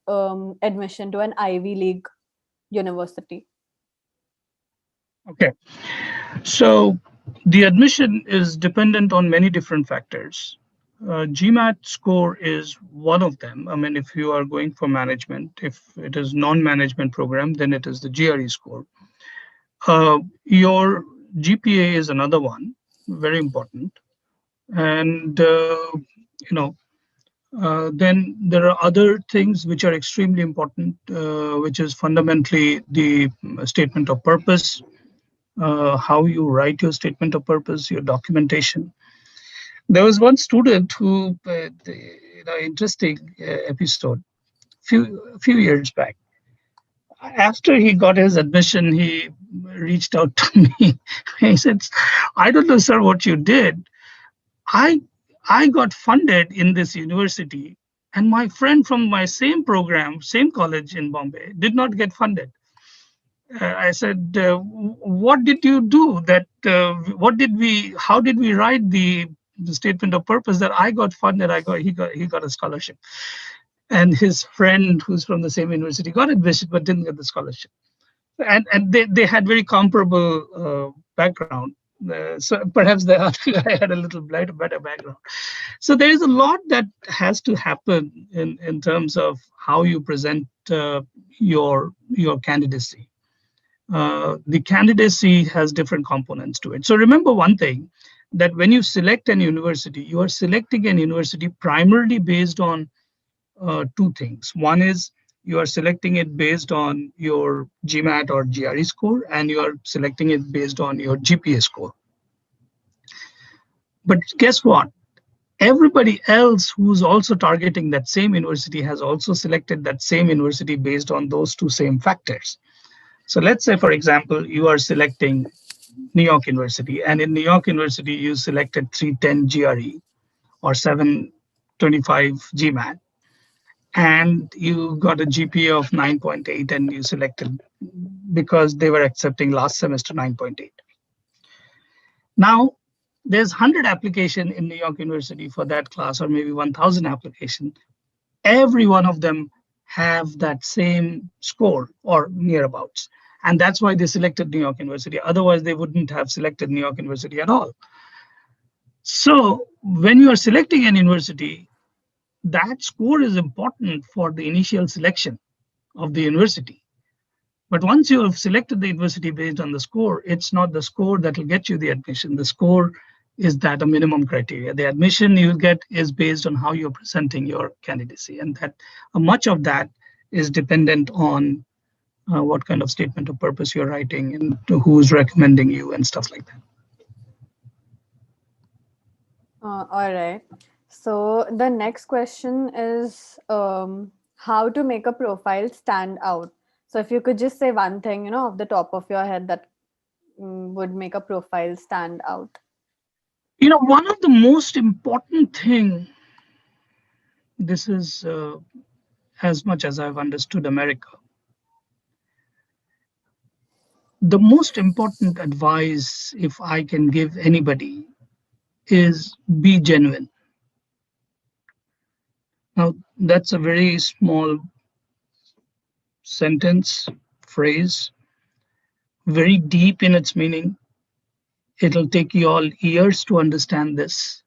admission to an Ivy League university? Okay. So the admission is dependent on many different factors. GMAT score is one of them. I mean, if you are going for management, if it is non-management program, then it is the GRE score. Your GPA is another one, very important. And, then there are other things which are extremely important, which is fundamentally the statement of purpose, how you write your statement of purpose, your documentation. There was one student who, interesting episode, few years back. After he got his admission, he reached out to me. He said, "I don't know, sir, what you did. I I got funded in this university, and my friend from my same program, same college in Bombay, did not get funded." I said, "What did you do? How did we write the statement of purpose that I got funded? He got a scholarship, and his friend who's from the same university got admission but didn't get the scholarship. And they had very comparable background. So perhaps the other guy had a little better background. So there is a lot that has to happen in terms of how you present your candidacy. The candidacy has different components to it. So remember one thing, that when you select an university, you are selecting an university primarily based on two things. One is you are selecting it based on your GMAT or GRE score, and you are selecting it based on your GPA score. But guess what? Everybody else who's also targeting that same university has also selected that same university based on those two same factors. So let's say, for example, you are selecting New York University, and in New York University, you selected 310 GRE or 725 GMAT, and you got a GPA of 9.8, and you selected because they were accepting last semester 9.8. Now, there's 100 application in New York University for that class, or maybe 1,000 application. Every one of them have that same score or nearabouts. And that's why they selected New York University. Otherwise, they wouldn't have selected New York University at all. So when you are selecting an university, that score is important for the initial selection of the university. But once you have selected the university based on the score, it's not the score that will get you the admission. The score is that a minimum criteria. The admission you get is based on how you're presenting your candidacy, and that much of that is dependent on what kind of statement of purpose you're writing and who's recommending you and stuff like that. All right. So the next question is how to make a profile stand out. So if you could just say one thing, off the top of your head that would make a profile stand out. One of the most important thing, this is as much as I've understood America, the most important advice, if I can give anybody, is be genuine. Now, that's a very small sentence, phrase, very deep in its meaning. It'll take you all years to understand this.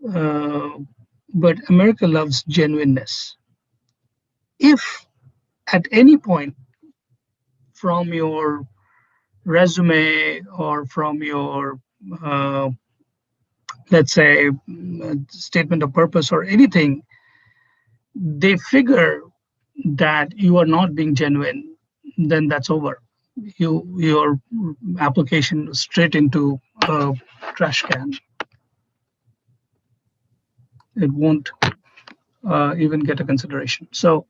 But America loves genuineness. If at any point from your resume or from your, let's say, statement of purpose or anything, they figure that you are not being genuine, then that's over. Your application straight into a trash can. It won't even get a consideration. So,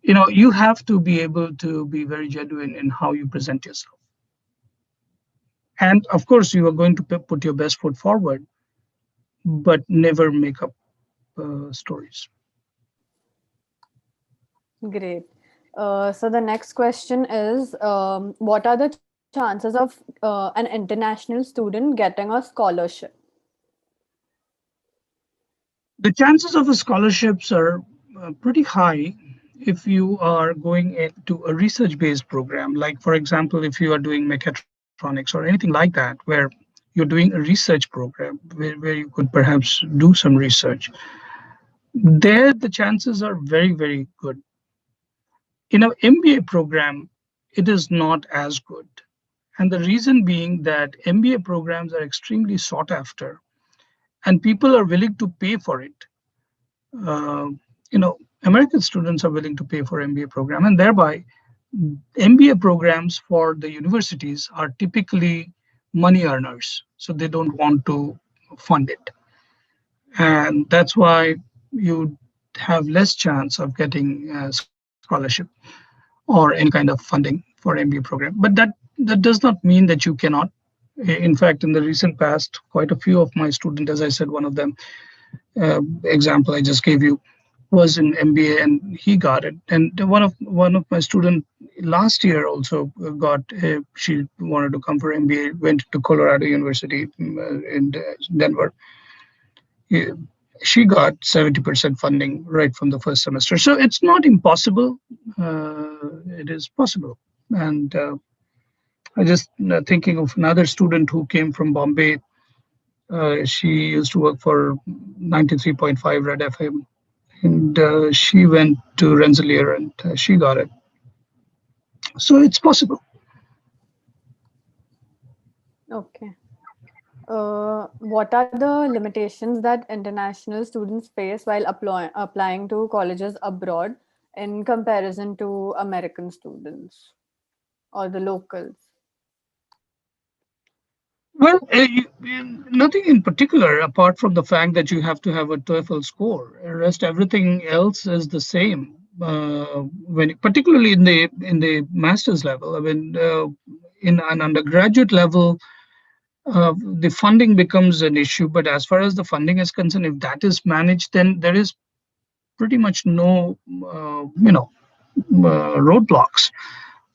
you have to be able to be very genuine in how you present yourself. And of course, you are going to put your best foot forward, but never make up stories. Great. So the next question is, what are the chances of an international student getting a scholarship? The chances of a scholarships are pretty high if you are going into a research-based program. Like, for example, if you are doing mechatronics or anything like that, where you're doing a research program where you could perhaps do some research, there the chances are very, very good. In an MBA program, it is not as good. And the reason being that MBA programs are extremely sought after and people are willing to pay for it. Uh, American students are willing to pay for MBA program, and thereby MBA programs for the universities are typically money earners, so they don't want to fund it, and that's why you have less chance of getting a scholarship or any kind of funding for MBA program. But that does not mean that you cannot. In fact, in the recent past, quite a few of my students, as I said, one of them example I just gave you was in MBA and he got it. And one of my student last year also got. She wanted to come for MBA, went to Colorado University in Denver. Yeah, she got 70% funding right from the first semester. So it's not impossible. It is possible. And I just thinking of another student who came from Bombay. She used to work for 93.5 Red FM, and she went to Rensselaer and she got it. So it's possible. Okay. What are the limitations that international students face while applying to colleges abroad in comparison to American students or the locals? Well, nothing in particular apart from the fact that you have to have a TOEFL score. The rest, everything else is the same. Particularly in the master's level, I mean, in an undergraduate level, the funding becomes an issue. But as far as the funding is concerned, if that is managed, then there is pretty much no, roadblocks.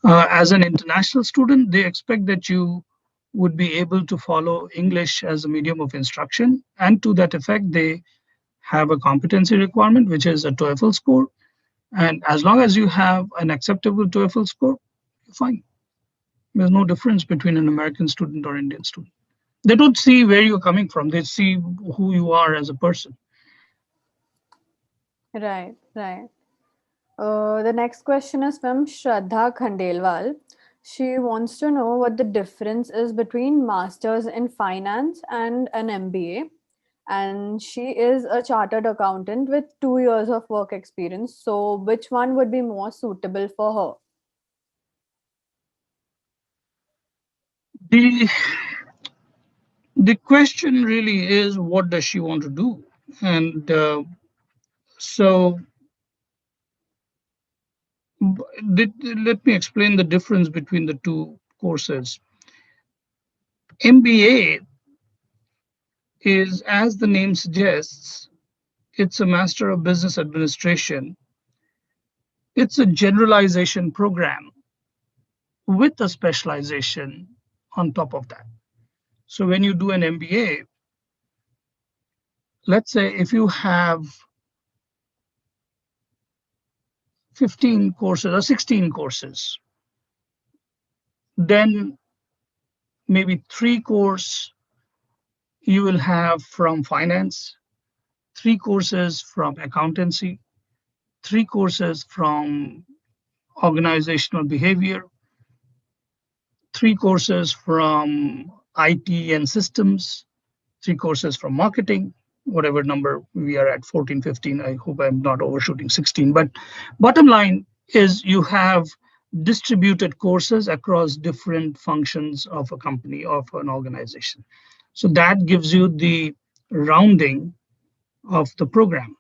As an international student, they expect that you would be able to follow English as a medium of instruction. And to that effect, they have a competency requirement, which is a TOEFL score. And as long as you have an acceptable TOEFL score, you're fine. There's no difference between an American student or Indian student. They don't see where you're coming from. They see who you are as a person. Right. The next question is from Shraddha Khandelwal. She wants to know what the difference is between Masters in Finance and an MBA. And she is a chartered accountant with 2 years of work experience. So which one would be more suitable for her? The question really is, what does she want to do? And so let me explain the difference between the two courses. MBA is, as the name suggests, it's a Master of Business Administration. It's a generalization program with a specialization on top of that. So when you do an MBA, let's say if you have 15 courses or 16 courses, then maybe 3 courses you will have from finance, 3 courses from accountancy, 3 courses from organizational behavior, 3 courses from IT and systems, 3 courses from marketing, whatever number we are at, 14, 15. I hope I'm not overshooting 16. But bottom line is you have distributed courses across different functions of a company, of an organization. So that gives you the rounding of the program.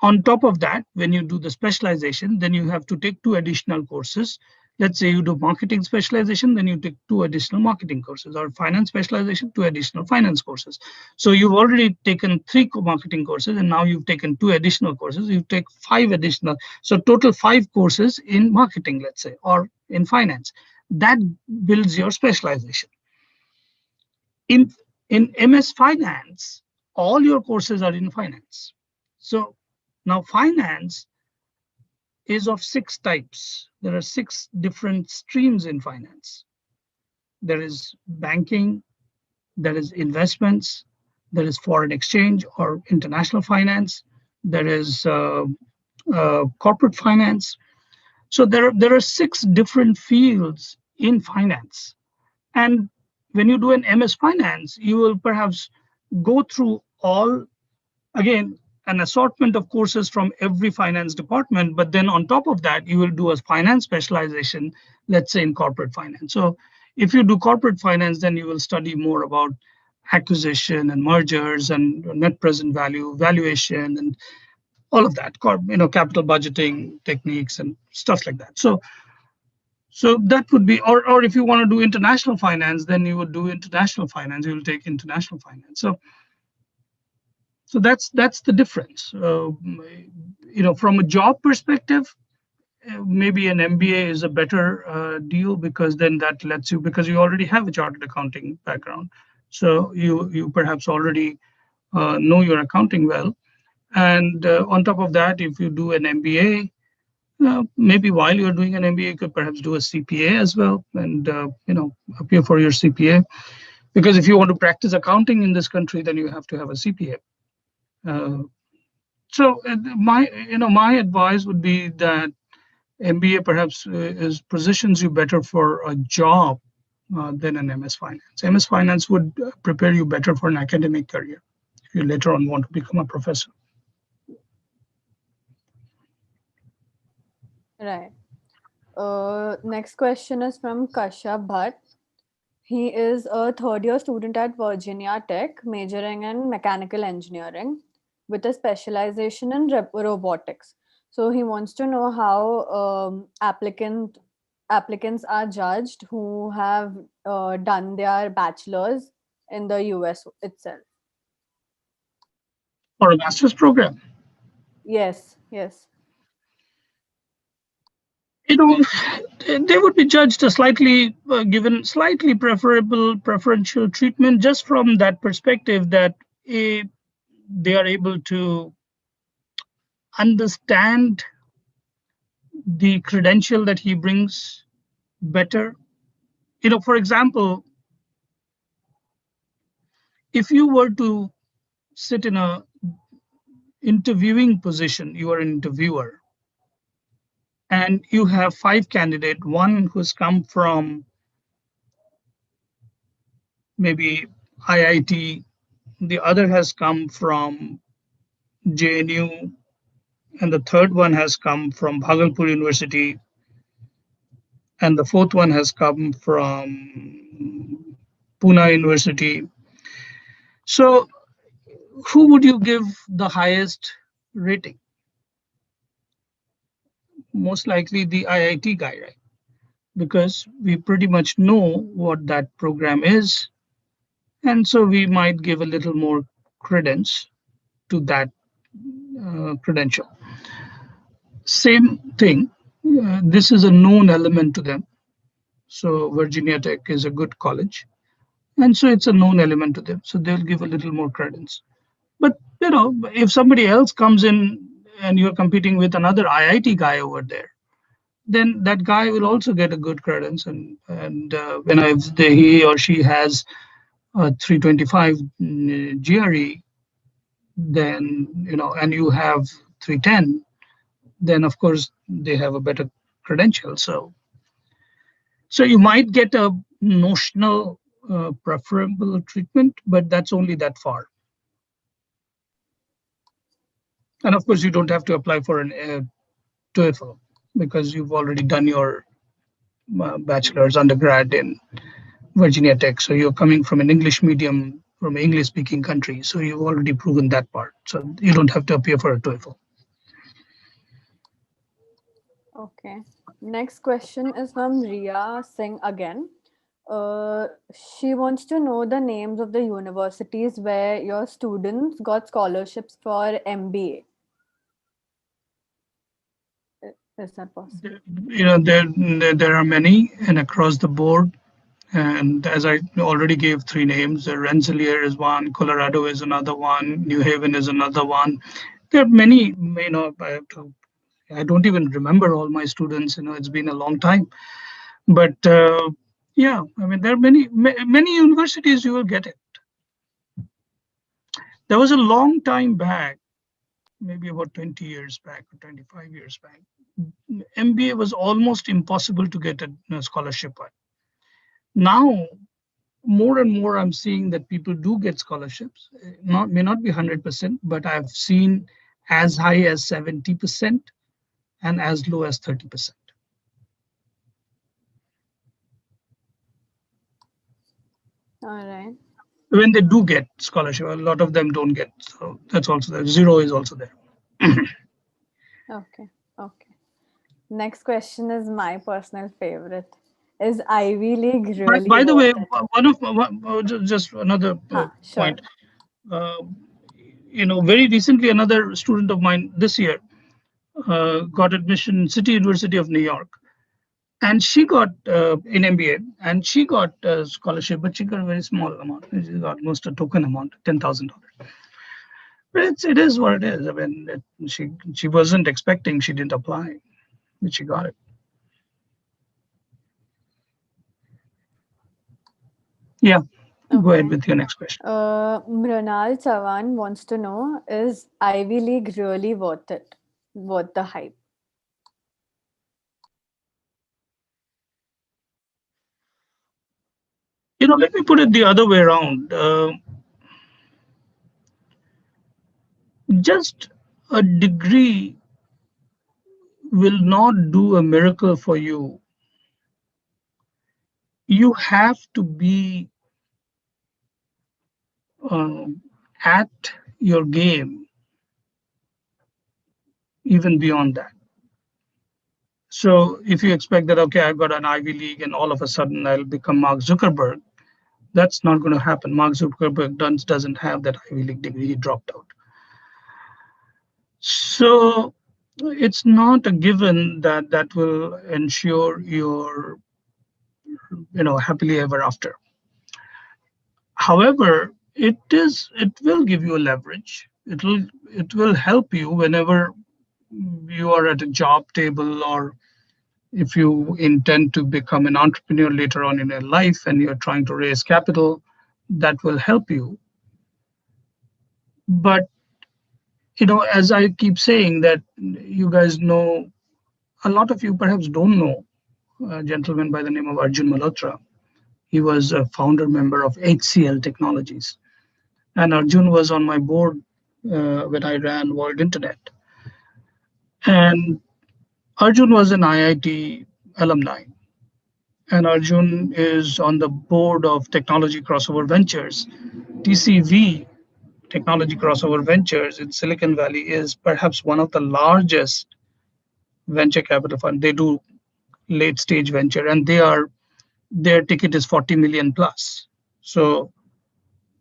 On top of that, when you do the specialization, then you have to take 2 additional courses. Let's say you do marketing specialization, then you take 2 additional marketing courses, or finance specialization, 2 additional finance courses. So you've already taken 3 marketing courses, and now you've taken 2 additional courses. You take 5 additional, so total 5 courses in marketing, let's say, or in finance. That builds your specialization. In MS Finance, all your courses are in finance. So now finance is of 6 types. There are 6 different streams in finance. There is banking, there is investments, there is foreign exchange or international finance, there is corporate finance. So there are 6 different fields in finance. And when you do an MS Finance, you will perhaps go through all, again, an assortment of courses from every finance department, but then on top of that, you will do a finance specialization, let's say in corporate finance. So if you do corporate finance, then you will study more about acquisition and mergers and net present value, valuation, and all of that, capital budgeting techniques and stuff like that. So that would be, or if you want to do international finance, then you would do international finance. You will take international finance. So that's the difference. From a job perspective, maybe an MBA is a better deal, because then that lets you, because you already have a chartered accounting background. So you perhaps already know your accounting well. And on top of that, if you do an MBA, maybe while you're doing an MBA, you could perhaps do a CPA as well, and appear for your CPA. Because if you want to practice accounting in this country, then you have to have a CPA. So my advice would be that MBA perhaps positions you better for a job than an MS Finance. MS Finance would prepare you better for an academic career if you later on want to become a professor. Right. Next question is from Kashyap Bhatt. He is a 3rd-year student at Virginia Tech, majoring in mechanical engineering with a specialization in robotics. So he wants to know how applicants are judged who have done their bachelor's in the US itself. Or a master's program. Yes. They would be judged a slightly given slightly preferential treatment, just from that perspective that they are able to understand the credential that he brings better. For example, if you were to sit in a interviewing position, you are an interviewer, and you have 5 candidates, one who's come from maybe IIT, the other has come from JNU, and the third one has come from Bhagalpur University, and the fourth one has come from Pune University. So who would you give the highest rating? Most likely the IIT guy, right? Because we pretty much know what that program is, and so we might give a little more credence to that credential. Same thing, this is a known element to them. So Virginia Tech is a good college, and so it's a known element to them. So they'll give a little more credence. But if somebody else comes in and you're competing with another IIT guy over there, then that guy will also get a good credence. And when he or she has a 325 GRE, then and you have 310, then of course they have a better credential. So you might get a notional preferable treatment, but that's only that far. And of course, you don't have to apply for an TOEFL because you've already done your bachelor's undergrad in Virginia Tech. So you're coming from an English medium, from an English speaking country. So you've already proven that part. So you don't have to appear for a TOEFL. Okay. Next question is from Ria Singh again. She wants to know the names of the universities where your students got scholarships for MBA. Is that possible? There are many, and across the board. And as I already gave three names, Rensselaer is one, Colorado is another one, New Haven is another one. There are many. I don't even remember all my students. It's been a long time. But yeah, I mean, there are many universities you will get it. There was a long time back, maybe about 20 years back or 25 years back, MBA was almost impossible to get a scholarship at. Now, more and more, I'm seeing that people do get scholarships. May not be 100%, but I've seen as high as 70% and as low as 30%. All right. When they do get scholarship, a lot of them don't get. So that's also there. Zero is also there. Okay. Next question is my personal favorite. Is Ivy League really? By the way, worth it? just another Sure. point. Very recently, another student of mine this year got admission in City University of New York, and she got in MBA, and she got a scholarship, but she got a very small amount. She got almost a token amount, $10,000. But it is what it is. I mean, she wasn't expecting. She didn't apply, but she got it. Yeah. Okay. Go ahead with your next question. Mrunal Chavan wants to know, is Ivy League really worth it? Worth the hype? Let me put it the other way around. Just a degree will not do a miracle for you. You have to be at your game even beyond that. So if you expect that, okay, I've got an Ivy League and all of a sudden I'll become Mark Zuckerberg, that's not going to happen. Mark Zuckerberg doesn't have that Ivy League degree. He dropped out. So it's not a given that will ensure your happily ever after. However, it will give you a leverage. It will help you whenever you are at a job table, or if you intend to become an entrepreneur later on in your life and you're trying to raise capital, that will help you. But as I keep saying, that you guys know, a lot of you perhaps don't know a gentleman by the name of Arjun Malhotra. He was a founder member of HCL Technologies. And Arjun was on my board when I ran World Internet. And Arjun was an IIT alumni. And Arjun is on the board of Technology Crossover Ventures. TCV, Technology Crossover Ventures in Silicon Valley, is perhaps one of the largest venture capital fund. They do late stage venture, and their ticket is 40 million plus. So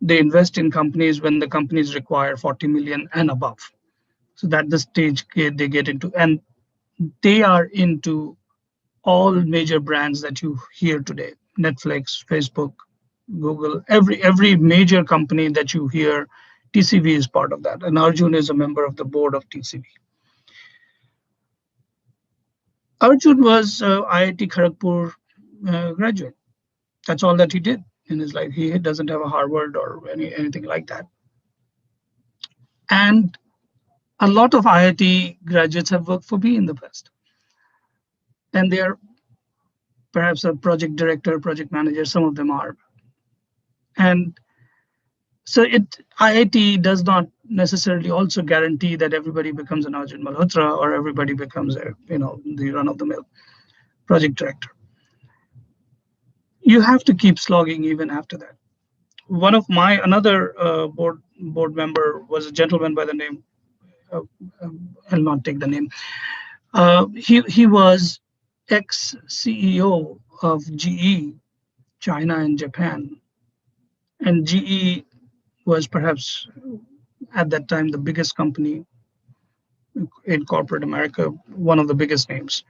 they invest in companies when the companies require 40 million and above. So that's the stage they get into, and they are into all major brands that you hear today: Netflix, Facebook, Google, every major company that you hear. TCV is part of that, and Arjun is a member of the board of TCV. Arjun was IIT Kharagpur graduate. That's all that he did in his life. He doesn't have a Harvard or anything like that. And a lot of IIT graduates have worked for me in the past. And they are perhaps a project director, project manager, some of them are. And so IIT does not necessarily also guarantee that everybody becomes an Arjun Malhotra or everybody becomes the run-of-the-mill project director. you have to keep slogging even after that. One of another board member was a gentleman by the name, uh, I'll not take the name. He was ex CEO of GE, China and Japan, and GE was perhaps at that time the biggest company in corporate America, one of the biggest names.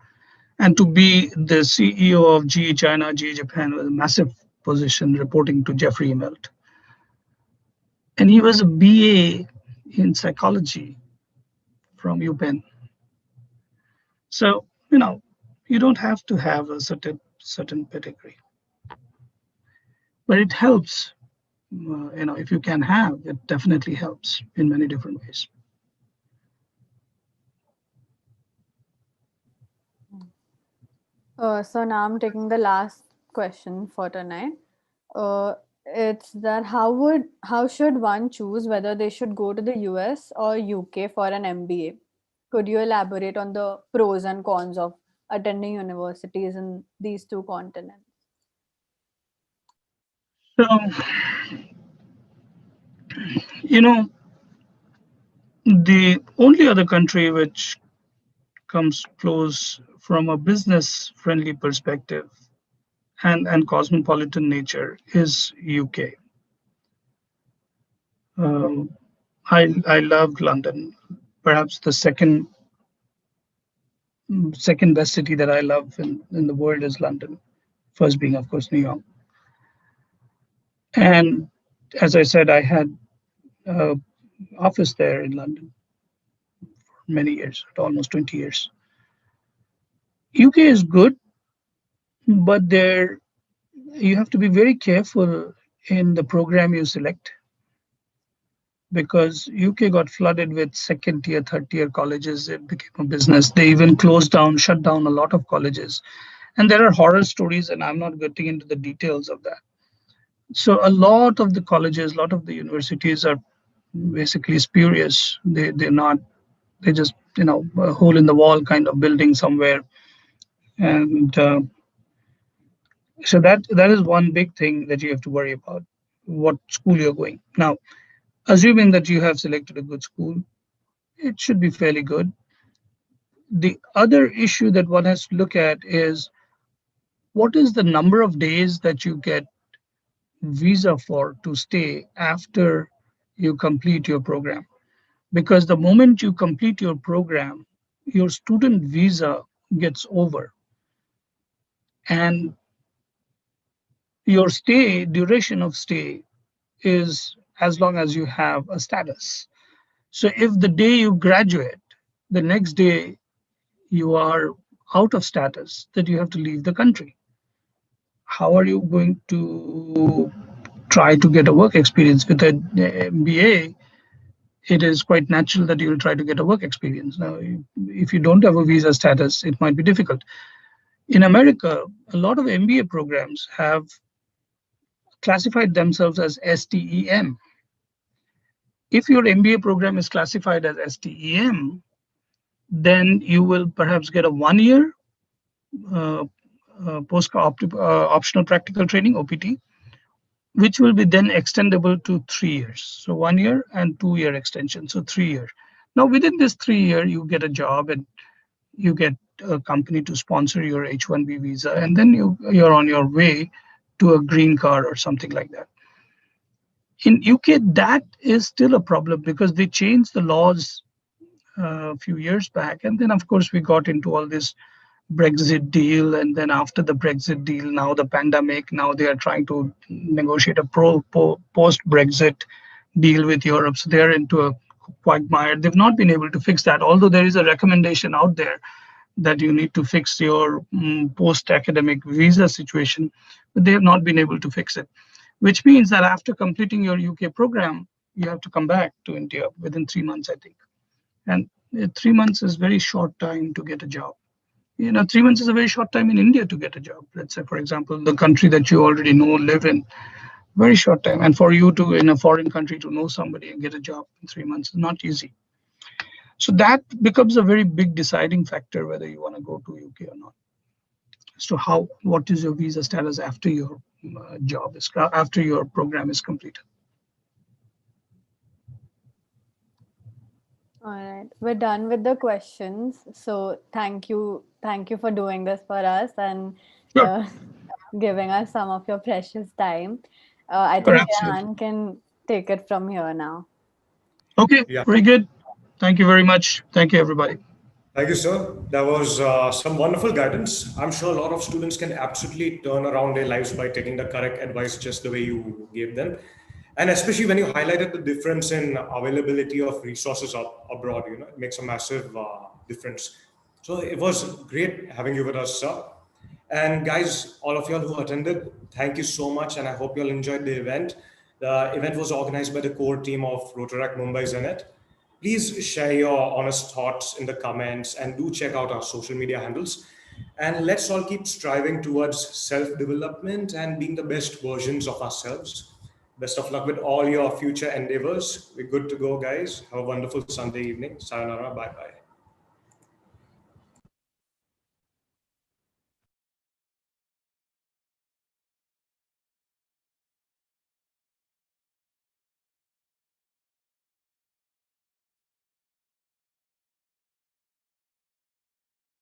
And to be the CEO of GE China, GE Japan was a massive position, reporting to Jeffrey Immelt. And he was a BA in psychology from UPenn. So, you don't have to have a certain pedigree, but it helps. If you can have, it definitely helps in many different ways. So now I'm taking the last question for tonight. It's that how should one choose whether they should go to the US or UK for an MBA? Could you elaborate on the pros and cons of attending universities in these two continents? So, the only other country which comes close from a business friendly perspective and cosmopolitan nature is UK. I loved London. Perhaps the second best city that I love in the world is London. First being, of course, New York. And as I said, I had an office there in London for many years, almost 20 years. UK is good, but you have to be very careful in the program you select, because UK got flooded with second tier, third tier colleges. It became a business. They even shut down a lot of colleges. And there are horror stories, and I'm not getting into the details of that. So a lot of the colleges, a lot of the universities are basically spurious. They're just, a hole in the wall kind of building somewhere. And so that is one big thing that you have to worry about, what school you're going. Now, assuming that you have selected a good school, it should be fairly good. The other issue that one has to look at is what is the number of days that you get visa for to stay after you complete your program. Because the moment you complete your program, your student visa gets over, and your duration of stay is as long as you have a status. So if the day you graduate, the next day you are out of status, that you have to leave the country. How are you going to try to get a work experience with an MBA? It is quite natural that you will try to get a work experience. Now, if you don't have a visa status, it might be difficult. In America, a lot of MBA programs have classified themselves as STEM. If your MBA program is classified as STEM, then you will perhaps get a 1 year optional practical training, OPT, which will be then extendable to 3 years. So 1 year and 2 year extension, so 3 year. Now within this 3 year, you get a job and you get a company to sponsor your H-1B visa, and then you're on your way to a green card or something like that. In UK, that is still a problem because they changed the laws a few years back. And then, of course, we got into all this Brexit deal. And then after the Brexit deal, now the pandemic, now they are trying to negotiate a post-Brexit deal with Europe. So they're into a quagmire. They've not been able to fix that, although there is a recommendation out there that you need to fix your post-academic visa situation, but they have not been able to fix it, which means that after completing your UK program, you have to come back to India within 3 months, I think. And 3 months is very short time to get a job. 3 months is a very short time in India to get a job. Let's say, for example, the country that you already know, live in, very short time. And for you to, in a foreign country, to know somebody and get a job in 3 months is not easy. So that becomes a very big deciding factor whether you want to go to UK or not. as to what is your visa status after your after your program is completed. All right, we're done with the questions. So thank you for doing this for us and Sure. giving us some of your precious time. I Sure, think absolutely. Jan can take it from here now. Okay, Yeah. very good. Thank you very much. Thank you, everybody. Thank you, sir. That was some wonderful guidance. I'm sure a lot of students can absolutely turn around their lives by taking the correct advice just the way you gave them. And especially when you highlighted the difference in availability of resources abroad, it makes a massive difference. So it was great having you with us, sir. And guys, all of y'all who attended, thank you so much. And I hope you all enjoyed the event. The event was organized by the core team of Rotaract Mumbai Zenith. Please share your honest thoughts in the comments and do check out our social media handles. And let's all keep striving towards self-development and being the best versions of ourselves. Best of luck with all your future endeavors. We're good to go, guys. Have a wonderful Sunday evening. Sayonara. Bye-bye.